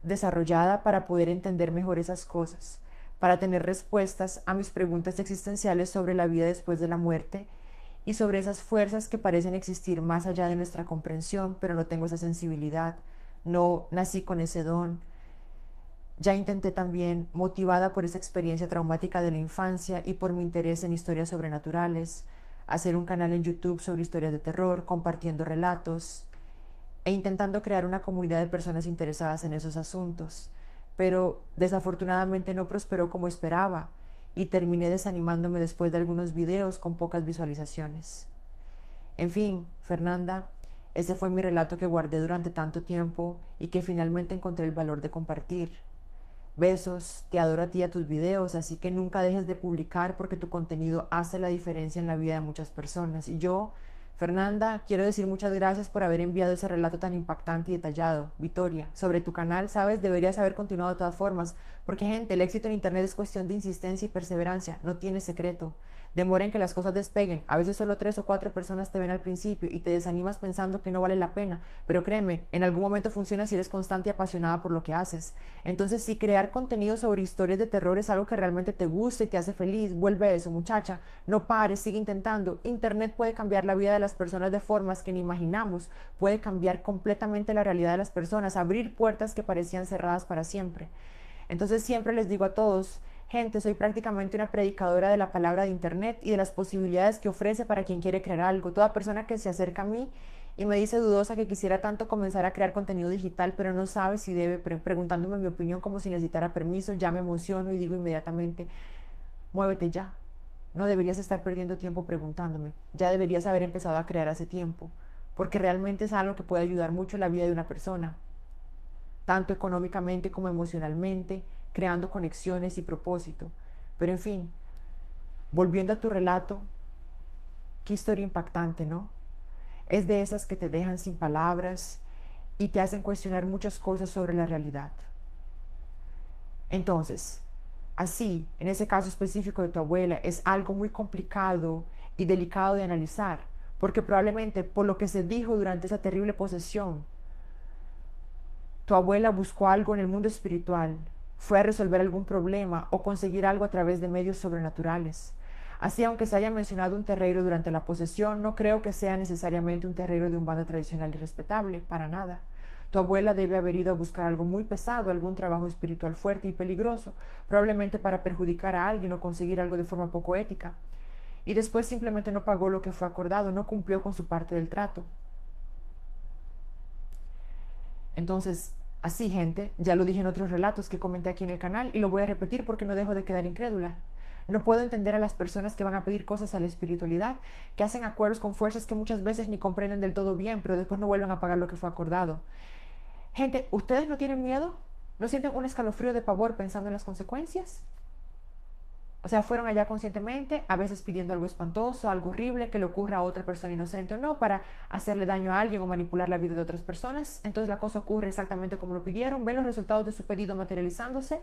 desarrollada para poder entender mejor esas cosas, para tener respuestas a mis preguntas existenciales sobre la vida después de la muerte y sobre esas fuerzas que parecen existir más allá de nuestra comprensión, pero no tengo esa sensibilidad, no nací con ese don. Ya intenté también, motivada por esa experiencia traumática de la infancia y por mi interés en historias sobrenaturales, hacer un canal en YouTube sobre historias de terror, compartiendo relatos e intentando crear una comunidad de personas interesadas en esos asuntos. Pero desafortunadamente no prosperó como esperaba y terminé desanimándome después de algunos videos con pocas visualizaciones. En fin, Fernanda, ese fue mi relato que guardé durante tanto tiempo y que finalmente encontré el valor de compartir. Besos, te adoro a ti y a tus videos, así que nunca dejes de publicar porque tu contenido hace la diferencia en la vida de muchas personas. Y yo, Fernanda, quiero decir muchas gracias por haber enviado ese relato tan impactante y detallado. Victoria, sobre tu canal, sabes, deberías haber continuado de todas formas, porque gente, el éxito en internet es cuestión de insistencia y perseverancia, no tiene secreto. Demora en que las cosas despeguen. A veces solo 3 o 4 personas te ven al principio y te desanimas pensando que no vale la pena. Pero créeme, en algún momento funciona si eres constante y apasionada por lo que haces. Entonces, si crear contenido sobre historias de terror es algo que realmente te gusta y te hace feliz, vuelve a eso, muchacha. No pares, sigue intentando. Internet puede cambiar la vida de las personas de formas que ni imaginamos. Puede cambiar completamente la realidad de las personas, abrir puertas que parecían cerradas para siempre. Entonces siempre les digo a todos, gente, soy prácticamente una predicadora de la palabra de Internet y de las posibilidades que ofrece para quien quiere crear algo. Toda persona que se acerca a mí y me dice dudosa que quisiera tanto comenzar a crear contenido digital, pero no sabe si debe, preguntándome mi opinión como si necesitara permiso, ya me emociono y digo inmediatamente, muévete ya. No deberías estar perdiendo tiempo preguntándome. Ya deberías haber empezado a crear hace tiempo, porque realmente es algo que puede ayudar mucho en la vida de una persona, tanto económicamente como emocionalmente, creando conexiones y propósito. Pero en fin, volviendo a tu relato, qué historia impactante, ¿no? Es de esas que te dejan sin palabras y te hacen cuestionar muchas cosas sobre la realidad. Entonces, así, en ese caso específico de tu abuela, es algo muy complicado y delicado de analizar, porque probablemente por lo que se dijo durante esa terrible posesión, tu abuela buscó algo en el mundo espiritual fue a resolver algún problema o conseguir algo a través de medios sobrenaturales. Así, aunque se haya mencionado un terreiro durante la posesión, no creo que sea necesariamente un terreiro de un bando tradicional y respetable, para nada. Tu abuela debe haber ido a buscar algo muy pesado, algún trabajo espiritual fuerte y peligroso, probablemente para perjudicar a alguien o conseguir algo de forma poco ética. Y después simplemente no pagó lo que fue acordado, no cumplió con su parte del trato. Entonces, así, gente, ya lo dije en otros relatos que comenté aquí en el canal y lo voy a repetir porque no dejo de quedar incrédula. No puedo entender a las personas que van a pedir cosas a la espiritualidad, que hacen acuerdos con fuerzas que muchas veces ni comprenden del todo bien, pero después no vuelven a pagar lo que fue acordado. Gente, ¿ustedes no tienen miedo? ¿No sienten un escalofrío de pavor pensando en las consecuencias? O sea, fueron allá conscientemente, a veces pidiendo algo espantoso, algo horrible que le ocurra a otra persona inocente o no, para hacerle daño a alguien o manipular la vida de otras personas. Entonces la cosa ocurre exactamente como lo pidieron, ven los resultados de su pedido materializándose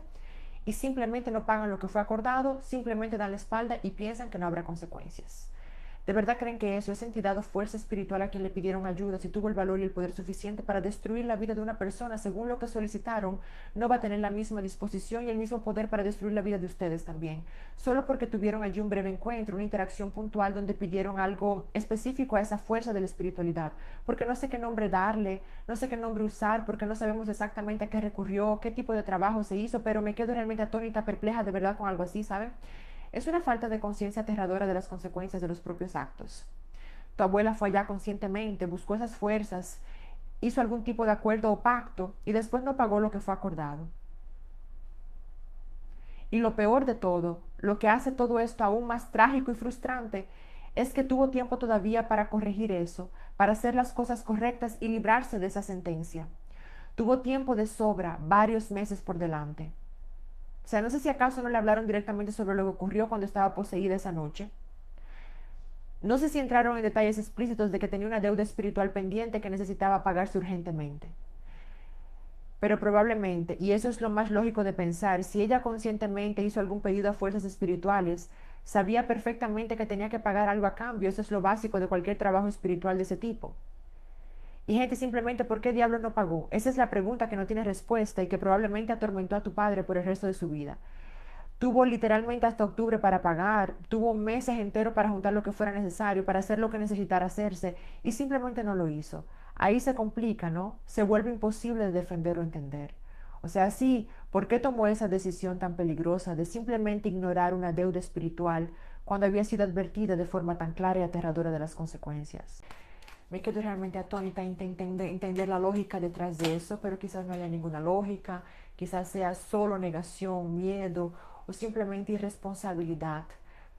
y simplemente no pagan lo que fue acordado, simplemente dan la espalda y piensan que no habrá consecuencias. ¿De verdad creen que eso, esa entidad o fuerza espiritual a quien le pidieron ayuda, si tuvo el valor y el poder suficiente para destruir la vida de una persona según lo que solicitaron, no va a tener la misma disposición y el mismo poder para destruir la vida de ustedes también? Solo porque tuvieron allí un breve encuentro, una interacción puntual donde pidieron algo específico a esa fuerza de la espiritualidad. Porque no sé qué nombre darle, no sé qué nombre usar, porque no sabemos exactamente a qué recurrió, qué tipo de trabajo se hizo, pero me quedo realmente atónita, perpleja de verdad con algo así, ¿saben? Es una falta de conciencia aterradora de las consecuencias de los propios actos. Tu abuela fue allá conscientemente, buscó esas fuerzas, hizo algún tipo de acuerdo o pacto y después no pagó lo que fue acordado. Y lo peor de todo, lo que hace todo esto aún más trágico y frustrante, es que tuvo tiempo todavía para corregir eso, para hacer las cosas correctas y librarse de esa sentencia. Tuvo tiempo de sobra, varios meses por delante. O sea, no sé si acaso no le hablaron directamente sobre lo que ocurrió cuando estaba poseída esa noche. No sé si entraron en detalles explícitos de que tenía una deuda espiritual pendiente que necesitaba pagarse urgentemente. Pero probablemente, y eso es lo más lógico de pensar, si ella conscientemente hizo algún pedido a fuerzas espirituales, sabía perfectamente que tenía que pagar algo a cambio. Eso es lo básico de cualquier trabajo espiritual de ese tipo. Y gente, simplemente, ¿por qué diablo no pagó? Esa es la pregunta que no tiene respuesta y que probablemente atormentó a tu padre por el resto de su vida. Tuvo literalmente hasta octubre para pagar, tuvo meses enteros para juntar lo que fuera necesario, para hacer lo que necesitara hacerse, y simplemente no lo hizo. Ahí se complica, ¿no? Se vuelve imposible de defender o entender. O sea, sí, ¿por qué tomó esa decisión tan peligrosa de simplemente ignorar una deuda espiritual cuando había sido advertida de forma tan clara y aterradora de las consecuencias? Me quedo realmente atónita intentando entender la lógica detrás de eso, pero quizás no haya ninguna lógica, quizás sea solo negación, miedo o simplemente irresponsabilidad.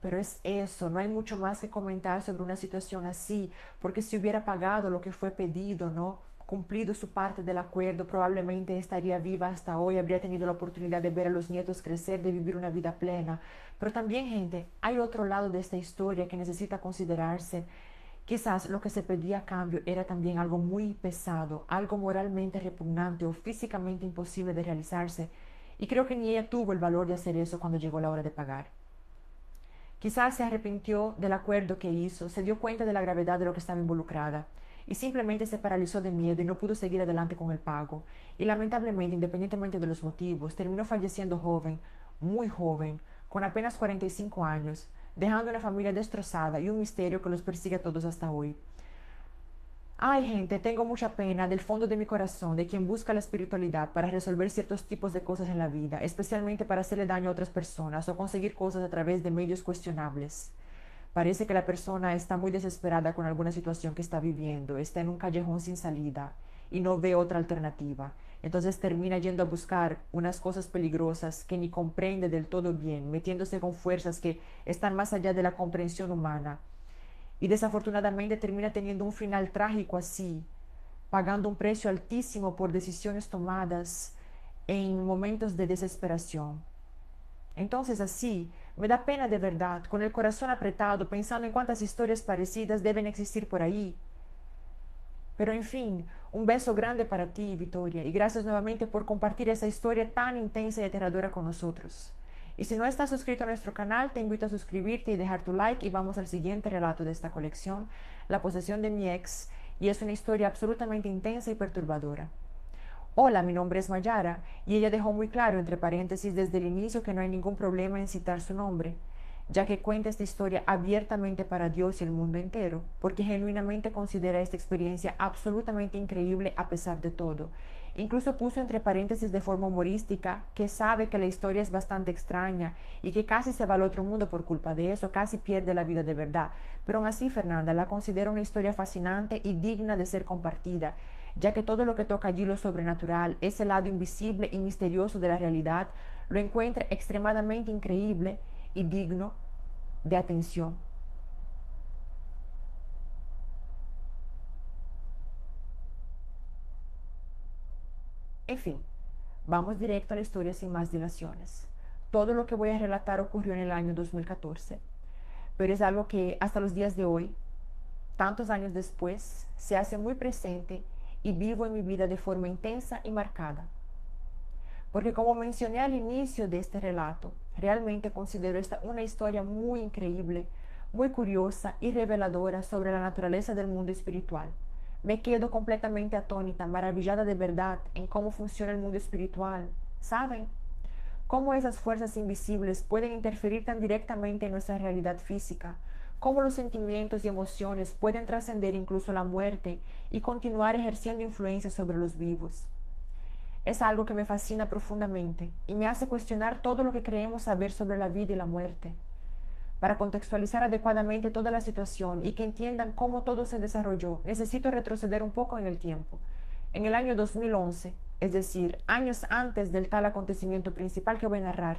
Pero es eso, no hay mucho más que comentar sobre una situación así, porque si hubiera pagado lo que fue pedido, ¿no? Cumplido su parte del acuerdo, probablemente estaría viva hasta hoy, habría tenido la oportunidad de ver a los nietos crecer, de vivir una vida plena. Pero también, gente, hay otro lado de esta historia que necesita considerarse. Quizás lo que se pedía a cambio era también algo muy pesado, algo moralmente repugnante o físicamente imposible de realizarse, y creo que ni ella tuvo el valor de hacer eso cuando llegó la hora de pagar. Quizás se arrepintió del acuerdo que hizo, se dio cuenta de la gravedad de lo que estaba involucrada y simplemente se paralizó de miedo y no pudo seguir adelante con el pago. Y lamentablemente, independientemente de los motivos, terminó falleciendo joven, muy joven, con apenas 45 años, dejando una familia destrozada y un misterio que los persigue a todos hasta hoy. Ay, gente, tengo mucha pena del fondo de mi corazón de quien busca la espiritualidad para resolver ciertos tipos de cosas en la vida, especialmente para hacerle daño a otras personas o conseguir cosas a través de medios cuestionables. Parece que la persona está muy desesperada con alguna situación que está viviendo, está en un callejón sin salida y no ve otra alternativa. Entonces termina yendo a buscar unas cosas peligrosas que ni comprende del todo bien, metiéndose con fuerzas que están más allá de la comprensión humana. Y desafortunadamente termina teniendo un final trágico así, pagando un precio altísimo por decisiones tomadas en momentos de desesperación. Entonces así, me da pena de verdad, con el corazón apretado, pensando en cuántas historias parecidas deben existir por ahí. Pero en fin, un beso grande para ti, Victoria, y gracias nuevamente por compartir esa historia tan intensa y aterradora con nosotros. Y si no estás suscrito a nuestro canal, te invito a suscribirte y dejar tu like y vamos al siguiente relato de esta colección, La posesión de mi ex, y es una historia absolutamente intensa y perturbadora. Hola, mi nombre es Mayara, y ella dejó muy claro, entre paréntesis, desde el inicio que no hay ningún problema en citar su nombre, ya que cuenta esta historia abiertamente para Dios y el mundo entero, porque genuinamente considera esta experiencia absolutamente increíble a pesar de todo. Incluso puso entre paréntesis de forma humorística que sabe que la historia es bastante extraña y que casi se va al otro mundo por culpa de eso, casi pierde la vida de verdad. Pero aún así, Fernanda la considera una historia fascinante y digna de ser compartida, ya que todo lo que toca allí lo sobrenatural, ese lado invisible y misterioso de la realidad, lo encuentra extremadamente increíble y digno de atención. En fin, vamos directo a la historia sin más dilaciones. Todo lo que voy a relatar ocurrió en el año 2014, pero es algo que hasta los días de hoy, tantos años después, se hace muy presente y vivo en mi vida de forma intensa y marcada. Porque como mencioné al inicio de este relato, realmente considero esta una historia muy increíble, muy curiosa y reveladora sobre la naturaleza del mundo espiritual. Me quedo completamente atónita, maravillada de verdad en cómo funciona el mundo espiritual. ¿Saben? Cómo esas fuerzas invisibles pueden interferir tan directamente en nuestra realidad física, cómo los sentimientos y emociones pueden trascender incluso la muerte y continuar ejerciendo influencia sobre los vivos. Es algo que me fascina profundamente y me hace cuestionar todo lo que creemos saber sobre la vida y la muerte. Para contextualizar adecuadamente toda la situación y que entiendan cómo todo se desarrolló, necesito retroceder un poco en el tiempo. En el año 2011, es decir, años antes del tal acontecimiento principal que voy a narrar,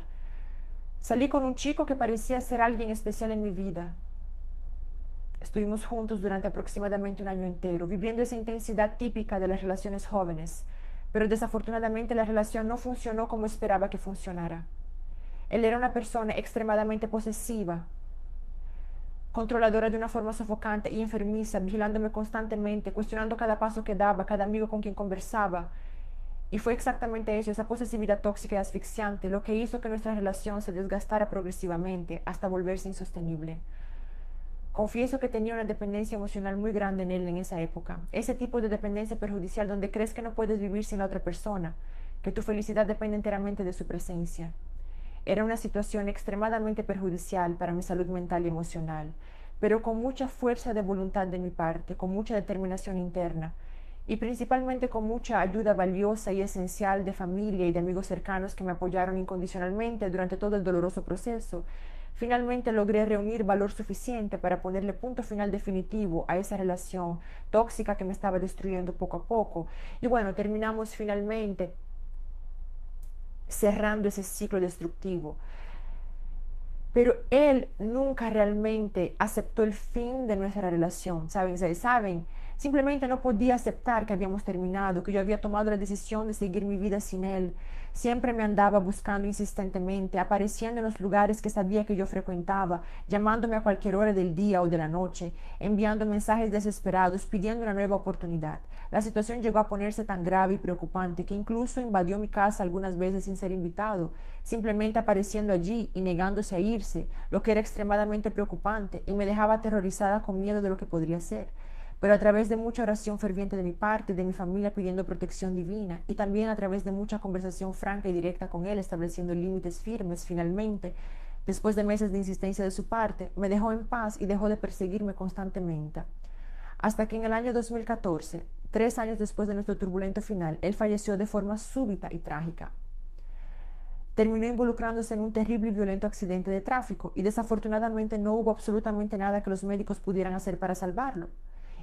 salí con un chico que parecía ser alguien especial en mi vida. Estuvimos juntos durante aproximadamente un año entero, viviendo esa intensidad típica de las relaciones jóvenes, pero desafortunadamente la relación no funcionó como esperaba que funcionara. Él era una persona extremadamente posesiva, controladora de una forma sofocante y enfermiza, vigilándome constantemente, cuestionando cada paso que daba, cada amigo con quien conversaba. Y fue exactamente eso, esa posesividad tóxica y asfixiante, lo que hizo que nuestra relación se desgastara progresivamente hasta volverse insostenible. Confieso que tenía una dependencia emocional muy grande en él en esa época. Ese tipo de dependencia perjudicial donde crees que no puedes vivir sin la otra persona, que tu felicidad depende enteramente de su presencia. Era una situación extremadamente perjudicial para mi salud mental y emocional, pero con mucha fuerza de voluntad de mi parte, con mucha determinación interna y principalmente con mucha ayuda valiosa y esencial de familia y de amigos cercanos que me apoyaron incondicionalmente durante todo el doloroso proceso. Finalmente logré reunir valor suficiente para ponerle punto final definitivo a esa relación tóxica que me estaba destruyendo poco a poco. Y bueno, terminamos finalmente cerrando ese ciclo destructivo. Pero él nunca realmente aceptó el fin de nuestra relación, ¿saben? Simplemente no podía aceptar que habíamos terminado, que yo había tomado la decisión de seguir mi vida sin él. Siempre me andaba buscando insistentemente, apareciendo en los lugares que sabía que yo frecuentaba, llamándome a cualquier hora del día o de la noche, enviando mensajes desesperados, pidiendo una nueva oportunidad. La situación llegó a ponerse tan grave y preocupante que incluso invadió mi casa algunas veces sin ser invitado, simplemente apareciendo allí y negándose a irse, lo que era extremadamente preocupante y me dejaba aterrorizada con miedo de lo que podría ser. Pero a través de mucha oración ferviente de mi parte, de mi familia pidiendo protección divina y también a través de mucha conversación franca y directa con él, estableciendo límites firmes, finalmente, después de meses de insistencia de su parte, me dejó en paz y dejó de perseguirme constantemente. Hasta que en el año 2014, 3 años después de nuestro turbulento final, él falleció de forma súbita y trágica. Terminó involucrándose en un terrible y violento accidente de tráfico y desafortunadamente no hubo absolutamente nada que los médicos pudieran hacer para salvarlo.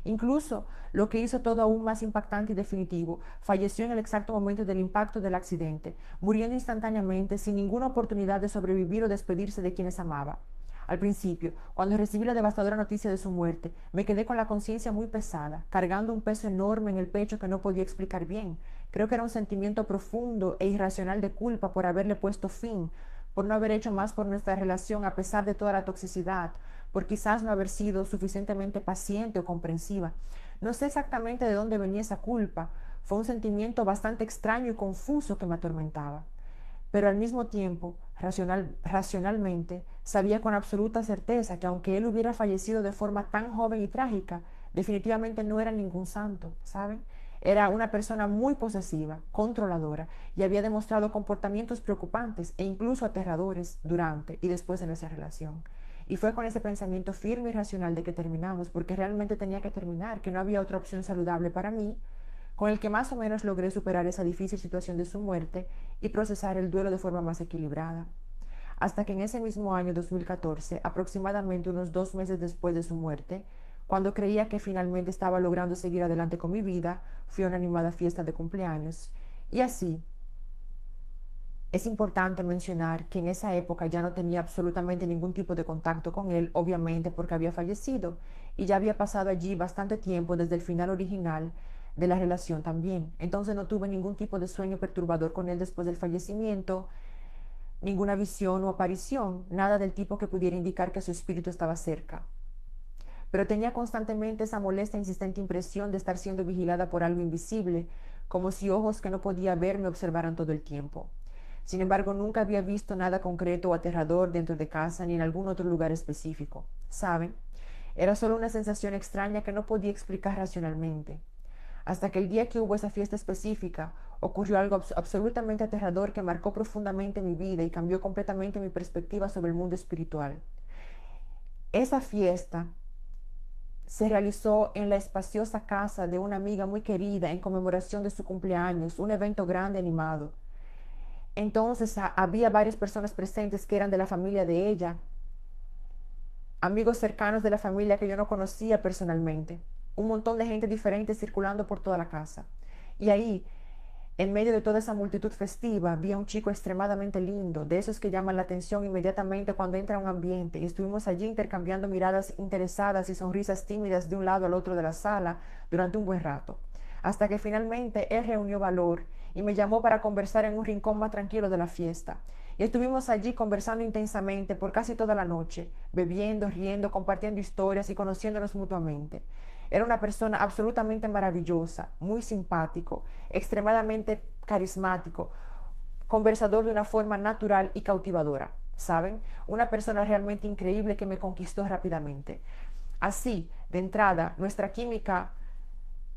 Incluso, lo que hizo todo aún más impactante y definitivo, falleció en el exacto momento del impacto del accidente, muriendo instantáneamente sin ninguna oportunidad de sobrevivir o despedirse de quienes amaba. Al principio, cuando recibí la devastadora noticia de su muerte, me quedé con la conciencia muy pesada, cargando un peso enorme en el pecho que no podía explicar bien. Creo que era un sentimiento profundo e irracional de culpa por haberle puesto fin, por no haber hecho más por nuestra relación a pesar de toda la toxicidad, por quizás no haber sido suficientemente paciente o comprensiva. No sé exactamente de dónde venía esa culpa. Fue un sentimiento bastante extraño y confuso que me atormentaba. Pero al mismo tiempo, racionalmente, sabía con absoluta certeza que aunque él hubiera fallecido de forma tan joven y trágica, definitivamente no era ningún santo, ¿saben? Era una persona muy posesiva, controladora, y había demostrado comportamientos preocupantes e incluso aterradores durante y después de nuestra relación. Y fue con ese pensamiento firme y racional de que terminamos, porque realmente tenía que terminar, que no había otra opción saludable para mí, con el que más o menos logré superar esa difícil situación de su muerte y procesar el duelo de forma más equilibrada. Hasta que en ese mismo año 2014, aproximadamente unos 2 meses después de su muerte, cuando creía que finalmente estaba logrando seguir adelante con mi vida, fui a una animada fiesta de cumpleaños. Y así, es importante mencionar que en esa época ya no tenía absolutamente ningún tipo de contacto con él, obviamente porque había fallecido, y ya había pasado allí bastante tiempo desde el final original de la relación también. Entonces no tuve ningún tipo de sueño perturbador con él después del fallecimiento, ninguna visión o aparición, nada del tipo que pudiera indicar que su espíritu estaba cerca. Pero tenía constantemente esa molesta e insistente impresión de estar siendo vigilada por algo invisible, como si ojos que no podía ver me observaran todo el tiempo. Sin embargo, nunca había visto nada concreto o aterrador dentro de casa ni en algún otro lugar específico. ¿Saben? Era solo una sensación extraña que no podía explicar racionalmente. Hasta que el día que hubo esa fiesta específica, ocurrió algo absolutamente aterrador que marcó profundamente mi vida y cambió completamente mi perspectiva sobre el mundo espiritual. Esa fiesta se realizó en la espaciosa casa de una amiga muy querida en conmemoración de su cumpleaños, un evento grande animado. Entonces había varias personas presentes que eran de la familia de ella, amigos cercanos de la familia que yo no conocía personalmente, un montón de gente diferente circulando por toda la casa. Y ahí, en medio de toda esa multitud festiva, había un chico extremadamente lindo, de esos que llaman la atención inmediatamente cuando entra a un ambiente, y estuvimos allí intercambiando miradas interesadas y sonrisas tímidas de un lado al otro de la sala durante un buen rato, hasta que finalmente él reunió valor y me llamó para conversar en un rincón más tranquilo de la fiesta. Y estuvimos allí conversando intensamente por casi toda la noche, bebiendo, riendo, compartiendo historias y conociéndonos mutuamente. Era una persona absolutamente maravillosa, muy simpático, extremadamente carismático, conversador de una forma natural y cautivadora, ¿saben? Una persona realmente increíble que me conquistó rápidamente. Así, de entrada, nuestra química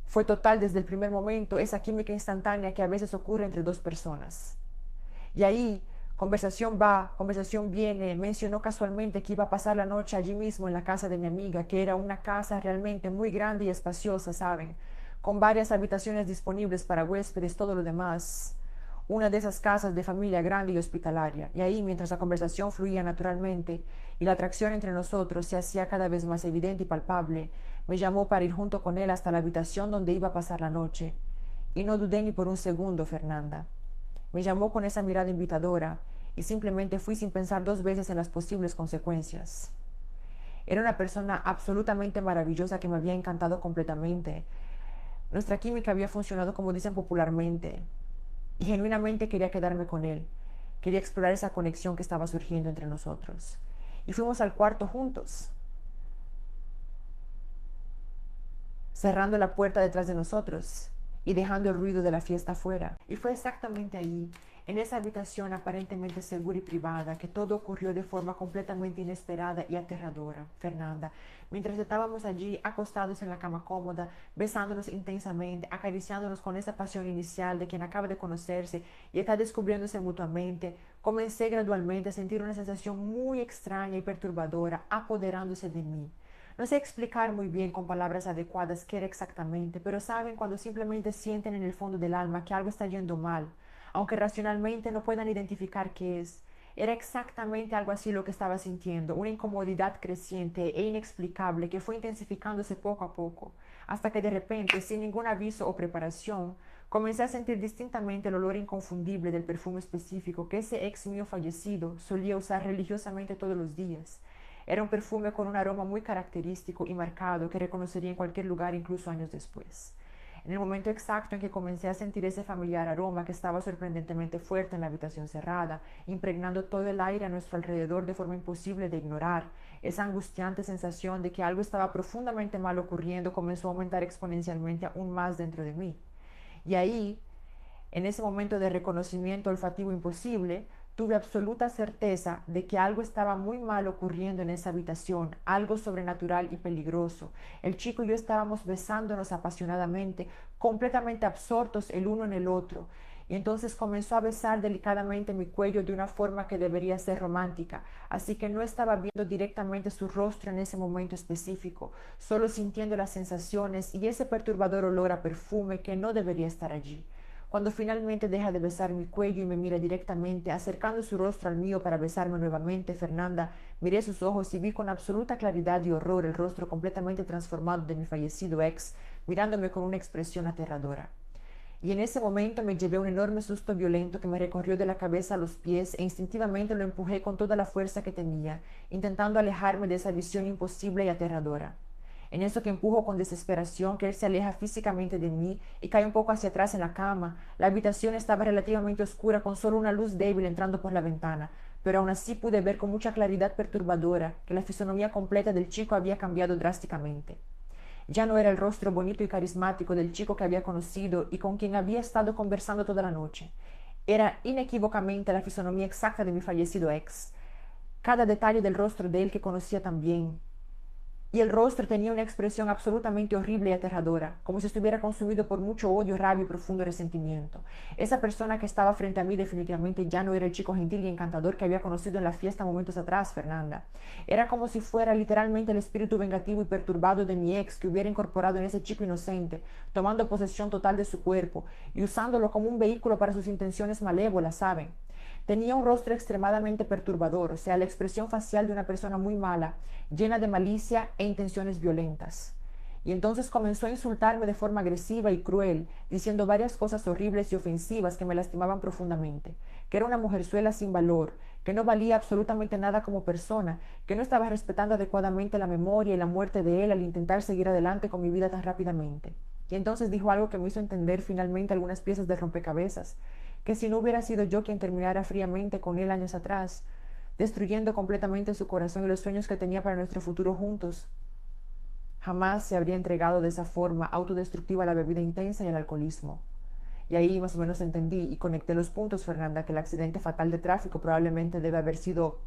fue total desde el primer momento, esa química instantánea que a veces ocurre entre dos personas. Y ahí, conversación va, conversación viene, mencionó casualmente que iba a pasar la noche allí mismo en la casa de mi amiga, que era una casa realmente muy grande y espaciosa, ¿saben? Con varias habitaciones disponibles para huéspedes, todo lo demás. Una de esas casas de familia grande y hospitalaria. Y ahí, mientras la conversación fluía naturalmente y la atracción entre nosotros se hacía cada vez más evidente y palpable, me llamó para ir junto con él hasta la habitación donde iba a pasar la noche. Y no dudé ni por un segundo, Fernanda. Me llamó con esa mirada invitadora y simplemente fui sin pensar 2 veces en las posibles consecuencias. Era una persona absolutamente maravillosa que me había encantado completamente. Nuestra química había funcionado como dicen popularmente y genuinamente quería quedarme con él. Quería explorar esa conexión que estaba surgiendo entre nosotros. Y fuimos al cuarto juntos, cerrando la puerta detrás de nosotros y dejando el ruido de la fiesta afuera. Y fue exactamente allí, en esa habitación aparentemente segura y privada, que todo ocurrió de forma completamente inesperada y aterradora, Fernanda. Mientras estábamos allí, acostados en la cama cómoda, besándonos intensamente, acariciándonos con esa pasión inicial de quien acaba de conocerse y está descubriéndose mutuamente, comencé gradualmente a sentir una sensación muy extraña y perturbadora apoderándose de mí. No sé explicar muy bien con palabras adecuadas qué era exactamente, pero saben cuando simplemente sienten en el fondo del alma que algo está yendo mal, aunque racionalmente no puedan identificar qué es. Era exactamente algo así lo que estaba sintiendo, una incomodidad creciente e inexplicable que fue intensificándose poco a poco, hasta que de repente, sin ningún aviso o preparación, comencé a sentir distintamente el olor inconfundible del perfume específico que ese ex mío fallecido solía usar religiosamente todos los días. Era un perfume con un aroma muy característico y marcado que reconocería en cualquier lugar incluso años después. En el momento exacto en que comencé a sentir ese familiar aroma que estaba sorprendentemente fuerte en la habitación cerrada, impregnando todo el aire a nuestro alrededor de forma imposible de ignorar, esa angustiante sensación de que algo estaba profundamente mal ocurriendo comenzó a aumentar exponencialmente aún más dentro de mí. Y ahí, en ese momento de reconocimiento olfativo imposible, tuve absoluta certeza de que algo estaba muy mal ocurriendo en esa habitación, algo sobrenatural y peligroso. El chico y yo estábamos besándonos apasionadamente, completamente absortos el uno en el otro. Y entonces comenzó a besar delicadamente mi cuello de una forma que debería ser romántica, así que no estaba viendo directamente su rostro en ese momento específico, solo sintiendo las sensaciones y ese perturbador olor a perfume que no debería estar allí. Cuando finalmente deja de besar mi cuello y me mira directamente, acercando su rostro al mío para besarme nuevamente, Fernanda, miré sus ojos y vi con absoluta claridad y horror el rostro completamente transformado de mi fallecido ex, mirándome con una expresión aterradora. Y en ese momento me llevé un enorme susto violento que me recorrió de la cabeza a los pies e instintivamente lo empujé con toda la fuerza que tenía, intentando alejarme de esa visión imposible y aterradora. En eso que empujo con desesperación, que él se aleja físicamente de mí y cae un poco hacia atrás en la cama. La habitación estaba relativamente oscura con solo una luz débil entrando por la ventana, pero aún así pude ver con mucha claridad perturbadora que la fisonomía completa del chico había cambiado drásticamente. Ya no era el rostro bonito y carismático del chico que había conocido y con quien había estado conversando toda la noche. Era inequívocamente la fisonomía exacta de mi fallecido ex. Cada detalle del rostro de él que conocía tan bien, y el rostro tenía una expresión absolutamente horrible y aterradora, como si estuviera consumido por mucho odio, rabia y profundo resentimiento. Esa persona que estaba frente a mí definitivamente ya no era el chico gentil y encantador que había conocido en la fiesta momentos atrás, Fernanda. Era como si fuera literalmente el espíritu vengativo y perturbado de mi ex que hubiera incorporado en ese chico inocente, tomando posesión total de su cuerpo y usándolo como un vehículo para sus intenciones malévolas, ¿saben? Tenía un rostro extremadamente perturbador, o sea, la expresión facial de una persona muy mala, llena de malicia e intenciones violentas. Y entonces comenzó a insultarme de forma agresiva y cruel, diciendo varias cosas horribles y ofensivas que me lastimaban profundamente, que era una mujerzuela sin valor, que no valía absolutamente nada como persona, que no estaba respetando adecuadamente la memoria y la muerte de él al intentar seguir adelante con mi vida tan rápidamente. Y entonces dijo algo que me hizo entender finalmente algunas piezas de rompecabezas, que si no hubiera sido yo quien terminara fríamente con él años atrás, destruyendo completamente su corazón y los sueños que tenía para nuestro futuro juntos, jamás se habría entregado de esa forma autodestructiva a la bebida intensa y al alcoholismo. Y ahí más o menos entendí y conecté los puntos, Fernanda, que el accidente fatal de tráfico probablemente debe haber sido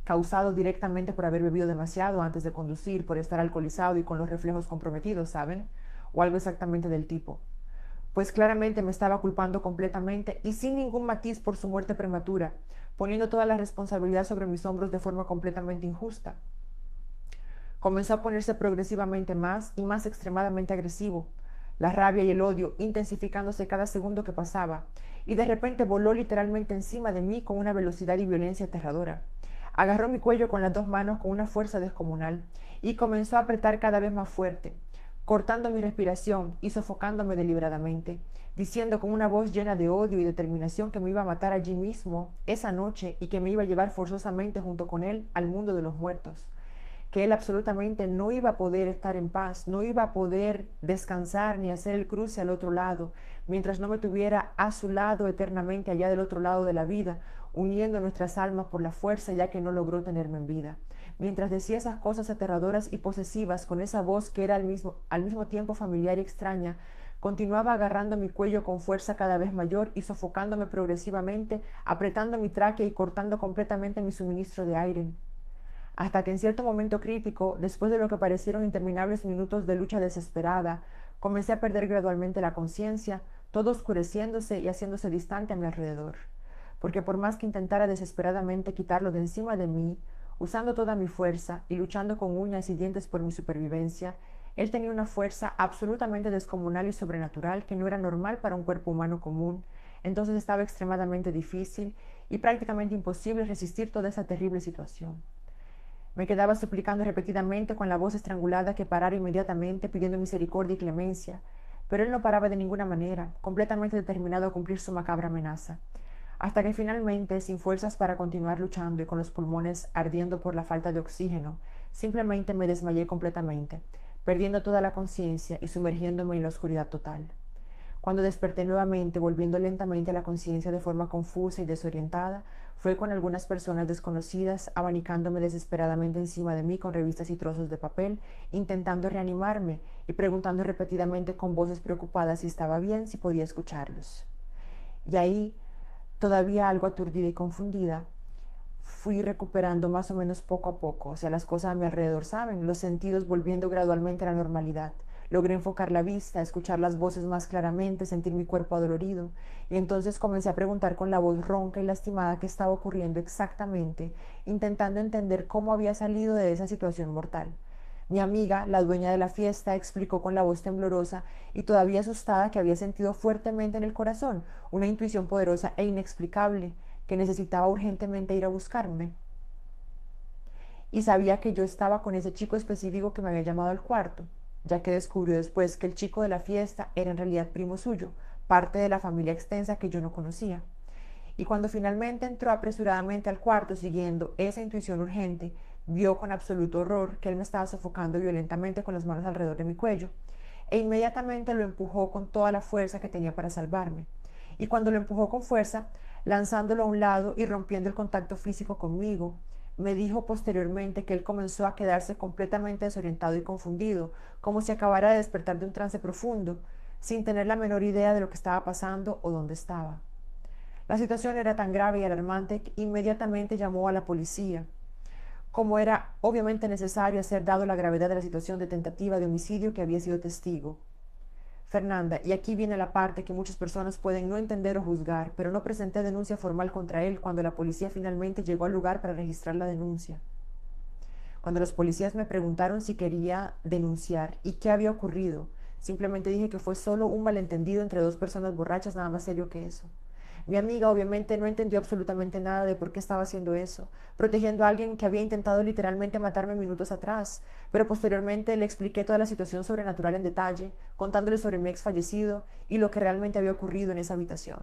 causado directamente por haber bebido demasiado antes de conducir, por estar alcoholizado y con los reflejos comprometidos, ¿saben? O algo exactamente del tipo. Pues claramente me estaba culpando completamente y sin ningún matiz por su muerte prematura, poniendo toda la responsabilidad sobre mis hombros de forma completamente injusta. Comenzó a ponerse progresivamente más y más extremadamente agresivo, la rabia y el odio intensificándose cada segundo que pasaba, y de repente voló literalmente encima de mí con una velocidad y violencia aterradora. Agarró mi cuello con las dos manos con una fuerza descomunal y comenzó a apretar cada vez más fuerte, cortando mi respiración y sofocándome deliberadamente, diciendo con una voz llena de odio y determinación que me iba a matar allí mismo, esa noche, y que me iba a llevar forzosamente junto con él al mundo de los muertos, que él absolutamente no iba a poder estar en paz, no iba a poder descansar ni hacer el cruce al otro lado, mientras no me tuviera a su lado eternamente allá del otro lado de la vida, uniendo nuestras almas por la fuerza ya que no logró tenerme en vida. Mientras decía esas cosas aterradoras y posesivas con esa voz que era al mismo tiempo familiar y extraña, continuaba agarrando mi cuello con fuerza cada vez mayor y sofocándome progresivamente, apretando mi tráquea y cortando completamente mi suministro de aire, hasta que en cierto momento crítico, después de lo que parecieron interminables minutos de lucha desesperada, comencé a perder gradualmente la conciencia, todo oscureciéndose y haciéndose distante a mi alrededor. Porque por más que intentara desesperadamente quitarlo de encima de mí, usando toda mi fuerza y luchando con uñas y dientes por mi supervivencia, él tenía una fuerza absolutamente descomunal y sobrenatural que no era normal para un cuerpo humano común. Entonces estaba extremadamente difícil y prácticamente imposible resistir toda esa terrible situación. Me quedaba suplicando repetidamente con la voz estrangulada que parara inmediatamente, pidiendo misericordia y clemencia, pero él no paraba de ninguna manera, completamente determinado a cumplir su macabra amenaza, hasta que finalmente, sin fuerzas para continuar luchando y con los pulmones ardiendo por la falta de oxígeno, simplemente me desmayé completamente, perdiendo toda la conciencia y sumergiéndome en la oscuridad total. Cuando desperté nuevamente, volviendo lentamente a la conciencia de forma confusa y desorientada, fue con algunas personas desconocidas abanicándome desesperadamente encima de mí con revistas y trozos de papel, intentando reanimarme y preguntando repetidamente con voces preocupadas si estaba bien, si podía escucharlos. Y ahí Todavía algo aturdida y confundida, fui recuperando más o menos poco a poco, o sea, las cosas a mi alrededor, ¿saben? Los sentidos volviendo gradualmente a la normalidad. Logré enfocar la vista, escuchar las voces más claramente, sentir mi cuerpo adolorido. Y entonces comencé a preguntar con la voz ronca y lastimada qué estaba ocurriendo exactamente, intentando entender cómo había salido de esa situación mortal. Mi amiga, la dueña de la fiesta, explicó con la voz temblorosa y todavía asustada que había sentido fuertemente en el corazón una intuición poderosa e inexplicable que necesitaba urgentemente ir a buscarme. Y sabía que yo estaba con ese chico específico que me había llamado al cuarto, ya que descubrió después que el chico de la fiesta era en realidad primo suyo, parte de la familia extensa que yo no conocía. Y cuando finalmente entró apresuradamente al cuarto siguiendo esa intuición urgente, vio con absoluto horror que él me estaba sofocando violentamente con las manos alrededor de mi cuello, e inmediatamente lo empujó con toda la fuerza que tenía para salvarme. Y cuando lo empujó con fuerza, lanzándolo a un lado y rompiendo el contacto físico conmigo, me dijo posteriormente que él comenzó a quedarse completamente desorientado y confundido, como si acabara de despertar de un trance profundo, sin tener la menor idea de lo que estaba pasando o dónde estaba. La situación era tan grave y alarmante que inmediatamente llamó a la policía. Como era obviamente necesario hacer dado la gravedad de la situación de tentativa de homicidio que había sido testigo. Fernanda, y aquí viene la parte que muchas personas pueden no entender o juzgar, pero no presenté denuncia formal contra él cuando la policía finalmente llegó al lugar para registrar la denuncia. Cuando los policías me preguntaron si quería denunciar y qué había ocurrido, simplemente dije que fue solo un malentendido entre dos personas borrachas, nada más serio que eso. Mi amiga obviamente no entendió absolutamente nada de por qué estaba haciendo eso, protegiendo a alguien que había intentado literalmente matarme minutos atrás, pero posteriormente le expliqué toda la situación sobrenatural en detalle, contándole sobre mi ex fallecido y lo que realmente había ocurrido en esa habitación.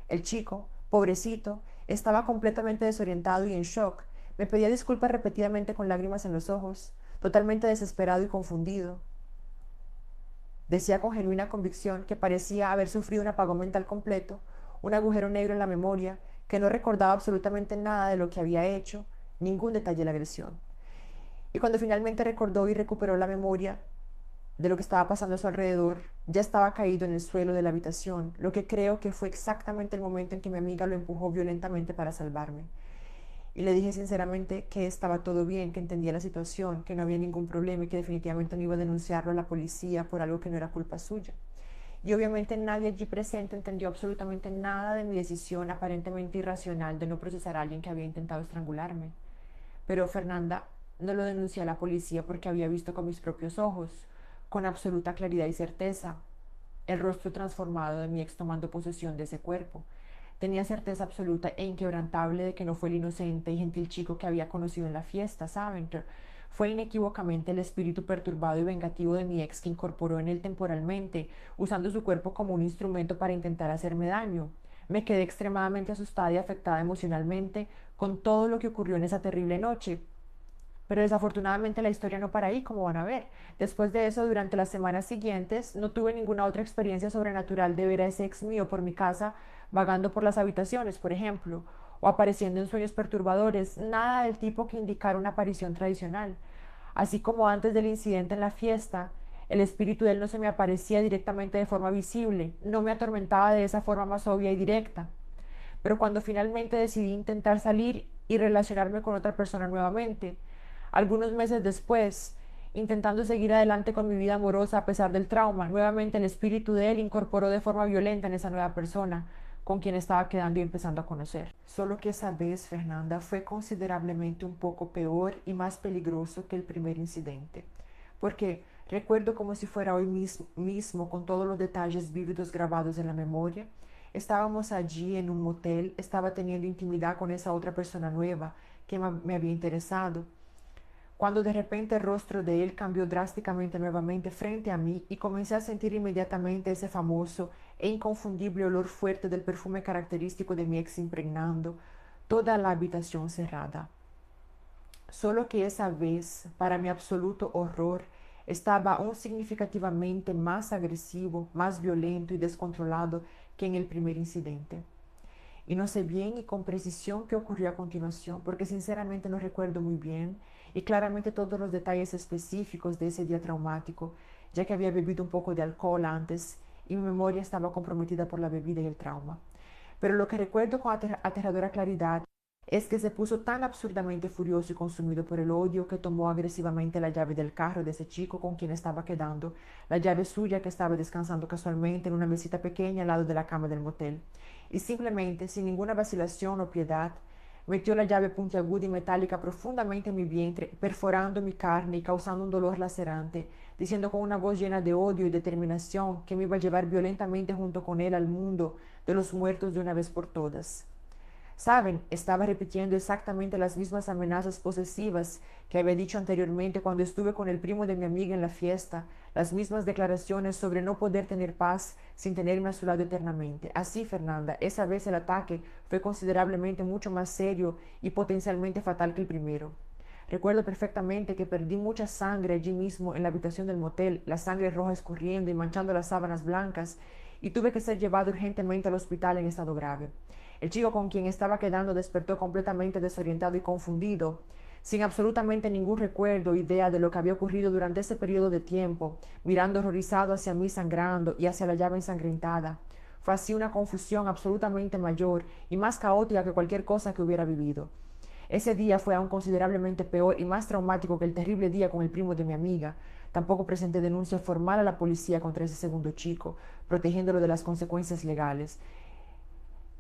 El chico, pobrecito, estaba completamente desorientado y en shock. Me pedía disculpas repetidamente con lágrimas en los ojos, totalmente desesperado y confundido. Decía con genuina convicción que parecía haber sufrido un apagón mental completo, un agujero negro en la memoria, que no recordaba absolutamente nada de lo que había hecho, ningún detalle de la agresión. Y cuando finalmente recordó y recuperó la memoria de lo que estaba pasando a su alrededor, ya estaba caído en el suelo de la habitación, lo que creo que fue exactamente el momento en que mi amiga lo empujó violentamente para salvarme. Y le dije sinceramente que estaba todo bien, que entendía la situación, que no había ningún problema y que definitivamente no iba a denunciarlo a la policía por algo que no era culpa suya. Y obviamente nadie allí presente entendió absolutamente nada de mi decisión aparentemente irracional de no procesar a alguien que había intentado estrangularme. Pero Fernanda no lo denuncié a la policía porque había visto con mis propios ojos, con absoluta claridad y certeza, el rostro transformado de mi ex tomando posesión de ese cuerpo. Tenía certeza absoluta e inquebrantable de que no fue el inocente y gentil chico que había conocido en la fiesta, ¿saben? Fue inequívocamente el espíritu perturbado y vengativo de mi ex que incorporó en él temporalmente, usando su cuerpo como un instrumento para intentar hacerme daño. Me quedé extremadamente asustada y afectada emocionalmente con todo lo que ocurrió en esa terrible noche. Pero desafortunadamente la historia no para ahí, como van a ver. Después de eso, durante las semanas siguientes, no tuve ninguna otra experiencia sobrenatural de ver a ese ex mío por mi casa, vagando por las habitaciones, por ejemplo, o apareciendo en sueños perturbadores, nada del tipo que indicara una aparición tradicional. Así como antes del incidente en la fiesta, el espíritu de él no se me aparecía directamente de forma visible, no me atormentaba de esa forma más obvia y directa. Pero cuando finalmente decidí intentar salir y relacionarme con otra persona nuevamente, algunos meses después, intentando seguir adelante con mi vida amorosa a pesar del trauma, nuevamente el espíritu de él incorporó de forma violenta en esa nueva persona con quien estaba quedando y empezando a conocer. Solo que esa vez, Fernanda, fue considerablemente un poco peor y más peligroso que el primer incidente, porque recuerdo como si fuera hoy mismo con todos los detalles vívidos grabados en la memoria. Estábamos allí en un motel, estaba teniendo intimidad con esa otra persona nueva que me había interesado, cuando de repente el rostro de él cambió drásticamente nuevamente frente a mí y comencé a sentir inmediatamente ese famoso e inconfundible olor fuerte del perfume característico de mi ex impregnando toda la habitación cerrada. Solo que esa vez, para mi absoluto horror, estaba aún significativamente más agresivo, más violento y descontrolado que en el primer incidente. Y no sé bien y con precisión qué ocurrió a continuación, porque sinceramente no recuerdo muy bien y claramente todos los detalles específicos de ese día traumático, ya que había bebido un poco de alcohol antes y mi memoria estaba comprometida por la bebida y el trauma. pero lo que recuerdo con aterradora claridad es que se puso tan absurdamente furioso y consumido por el odio que tomó agresivamente la llave del carro de ese chico con quien estaba quedando, la llave suya que estaba descansando casualmente en una mesita pequeña al lado de la cama del motel, y simplemente, sin ninguna vacilación o piedad, metió la llave puntiaguda y metálica profundamente en mi vientre, perforando mi carne y causando un dolor lacerante, diciendo con una voz llena de odio y determinación que me iba a llevar violentamente junto con él al mundo de los muertos de una vez por todas. Saben, estaba repitiendo exactamente las mismas amenazas posesivas que había dicho anteriormente cuando estuve con el primo de mi amiga en la fiesta, las mismas declaraciones sobre no poder tener paz sin tenerme a su lado eternamente. Así, Fernanda, esa vez el ataque fue considerablemente mucho más serio y potencialmente fatal que el primero. Recuerdo perfectamente que perdí mucha sangre allí mismo en la habitación del motel, la sangre roja escurriendo y manchando las sábanas blancas, y tuve que ser llevado urgentemente al hospital en estado grave. El chico con quien estaba quedando despertó completamente desorientado y confundido, sin absolutamente ningún recuerdo o idea de lo que había ocurrido durante ese periodo de tiempo, mirando horrorizado hacia mí sangrando y hacia la llave ensangrentada. Fue así una confusión absolutamente mayor y más caótica que cualquier cosa que hubiera vivido. Ese día fue aún considerablemente peor y más traumático que el terrible día con el primo de mi amiga. Tampoco presenté denuncia formal a la policía contra ese segundo chico, protegiéndolo de las consecuencias legales.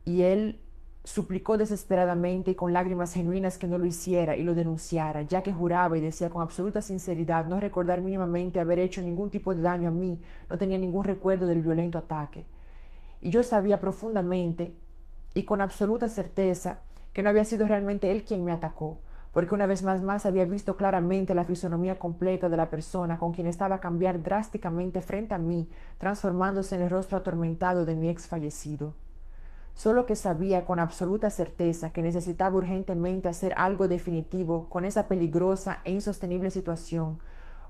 Y él suplicó desesperadamente y con lágrimas genuinas que no lo hiciera y lo denunciara, ya que juraba y decía con absoluta sinceridad no recordar mínimamente haber hecho ningún tipo de daño a mí, no tenía ningún recuerdo del violento ataque. Y yo sabía profundamente y con absoluta certeza que no había sido realmente él quien me atacó, porque una vez más había visto claramente la fisonomía completa de la persona con quien estaba a cambiar drásticamente frente a mí, transformándose en el rostro atormentado de mi ex fallecido. Solo que sabía con absoluta certeza que necesitaba urgentemente hacer algo definitivo con esa peligrosa e insostenible situación,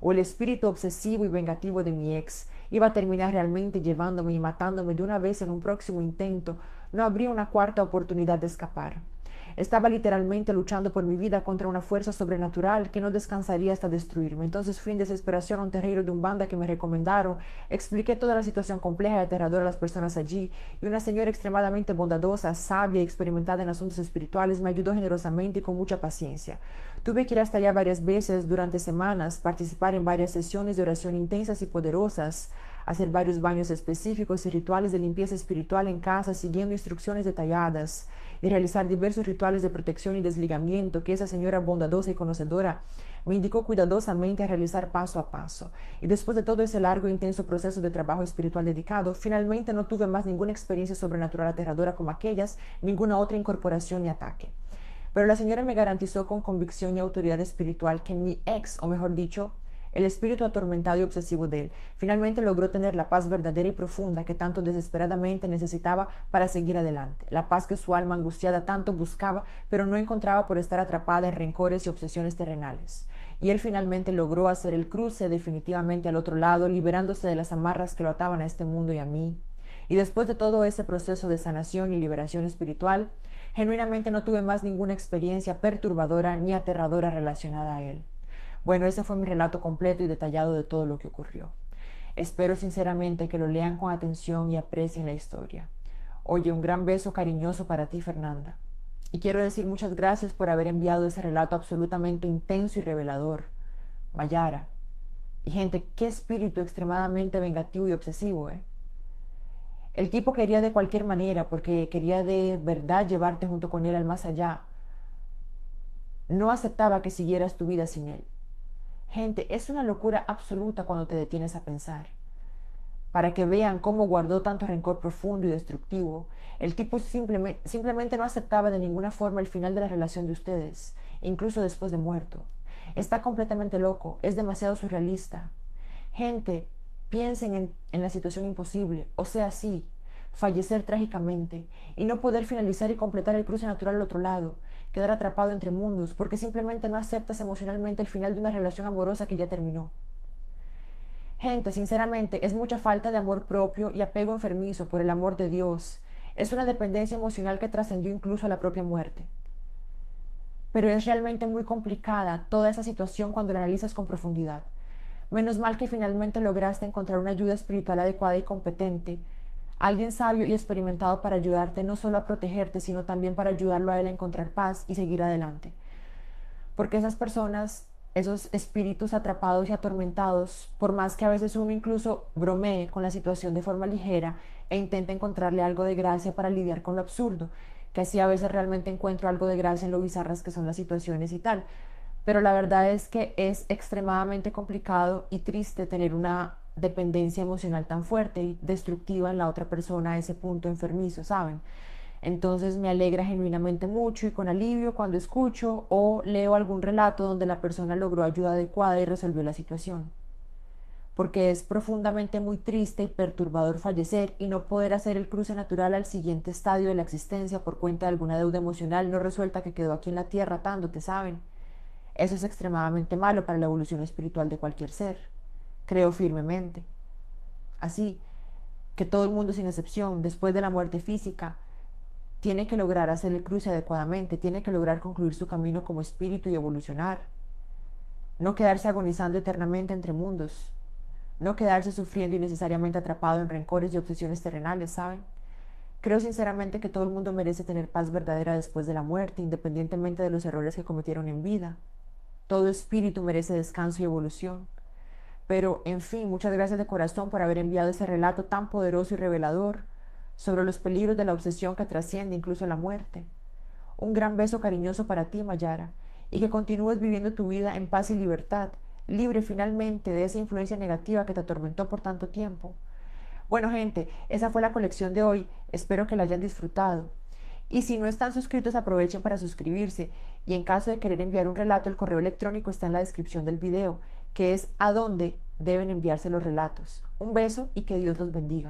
o el espíritu obsesivo y vengativo de mi ex iba a terminar realmente llevándome y matándome de una vez en un próximo intento. No habría una cuarta oportunidad de escapar. Estaba literalmente luchando por mi vida contra una fuerza sobrenatural que no descansaría hasta destruirme. Entonces fui en desesperación a un terreiro de Umbanda que me recomendaron, expliqué toda la situación compleja y aterradora a las personas allí, y una señora extremadamente bondadosa, sabia y experimentada en asuntos espirituales me ayudó generosamente y con mucha paciencia. Tuve que ir hasta allá varias veces durante semanas, participar en varias sesiones de oración intensas y poderosas, hacer varios baños específicos y rituales de limpieza espiritual en casa siguiendo instrucciones detalladas, y realizar diversos rituales de protección y desligamiento que esa señora bondadosa y conocedora me indicó cuidadosamente a realizar paso a paso. Y después de todo ese largo e intenso proceso de trabajo espiritual dedicado, finalmente no tuve más ninguna experiencia sobrenatural aterradora como aquellas, ninguna otra incorporación ni ataque. Pero la señora me garantizó con convicción y autoridad espiritual que mi ex, o mejor dicho, el espíritu atormentado y obsesivo de él, finalmente logró tener la paz verdadera y profunda que tanto desesperadamente necesitaba para seguir adelante, la paz que su alma angustiada tanto buscaba, pero no encontraba por estar atrapada en rencores y obsesiones terrenales. Y él finalmente logró hacer el cruce definitivamente al otro lado, liberándose de las amarras que lo ataban a este mundo y a mí. Y después de todo ese proceso de sanación y liberación espiritual, genuinamente no tuve más ninguna experiencia perturbadora ni aterradora relacionada a él. Bueno, ese fue mi relato completo y detallado de todo lo que ocurrió. Espero sinceramente que lo lean con atención y aprecien la historia. Oye, un gran beso cariñoso para ti, Fernanda. Y quiero decir muchas gracias por haber enviado ese relato absolutamente intenso y revelador. Mayara. Y gente, qué espíritu extremadamente vengativo y obsesivo, ¿eh? El tipo quería de cualquier manera, porque quería de verdad llevarte junto con él al más allá. No aceptaba que siguieras tu vida sin él. Gente, es una locura absoluta cuando te detienes a pensar. Para que vean cómo guardó tanto rencor profundo y destructivo, el tipo simplemente no aceptaba de ninguna forma el final de la relación de ustedes, incluso después de muerto. Está completamente loco, es demasiado surrealista. Gente, piensen en la situación imposible, o sea, sí, fallecer trágicamente y no poder finalizar y completar el cruce natural al otro lado, quedar atrapado entre mundos porque simplemente no aceptas emocionalmente el final de una relación amorosa que ya terminó. Gente, sinceramente, es mucha falta de amor propio y apego enfermizo por el amor de Dios. Es una dependencia emocional que trascendió incluso a la propia muerte. Pero es realmente muy complicada toda esa situación cuando la analizas con profundidad. Menos mal que finalmente lograste encontrar una ayuda espiritual adecuada y competente Alguien sabio y experimentado para ayudarte no solo a protegerte, sino también para ayudarlo a él a encontrar paz y seguir adelante. Porque esas personas, esos espíritus atrapados y atormentados, por más que a veces uno incluso bromee con la situación de forma ligera e intente encontrarle algo de gracia para lidiar con lo absurdo, que así a veces realmente encuentro algo de gracia en lo bizarras que son las situaciones y tal. Pero la verdad es que es extremadamente complicado y triste tener una dependencia emocional tan fuerte y destructiva en la otra persona a ese punto enfermizo, ¿saben? Entonces me alegra genuinamente mucho y con alivio cuando escucho o leo algún relato donde la persona logró ayuda adecuada y resolvió la situación. Porque es profundamente muy triste y perturbador fallecer y no poder hacer el cruce natural al siguiente estadio de la existencia por cuenta de alguna deuda emocional no resuelta que quedó aquí en la tierra atándote, ¿saben? Eso es extremadamente malo para la evolución espiritual de cualquier ser. Creo firmemente. Así que todo el mundo sin excepción, después de la muerte física, tiene que lograr hacer el cruce adecuadamente, tiene que lograr concluir su camino como espíritu y evolucionar. No quedarse agonizando eternamente entre mundos. No quedarse sufriendo innecesariamente atrapado en rencores y obsesiones terrenales, ¿saben? Creo sinceramente que todo el mundo merece tener paz verdadera después de la muerte, independientemente de los errores que cometieron en vida. Todo espíritu merece descanso y evolución. Pero, en fin, muchas gracias de corazón por haber enviado ese relato tan poderoso y revelador sobre los peligros de la obsesión que trasciende incluso la muerte. Un gran beso cariñoso para ti, Mayara, y que continúes viviendo tu vida en paz y libertad, libre finalmente de esa influencia negativa que te atormentó por tanto tiempo. Bueno, gente, esa fue la colección de hoy. Espero que la hayan disfrutado. Y si no están suscritos, aprovechen para suscribirse. Y en caso de querer enviar un relato, el correo electrónico está en la descripción del video, que es a dónde deben enviarse los relatos. Un beso y que Dios los bendiga.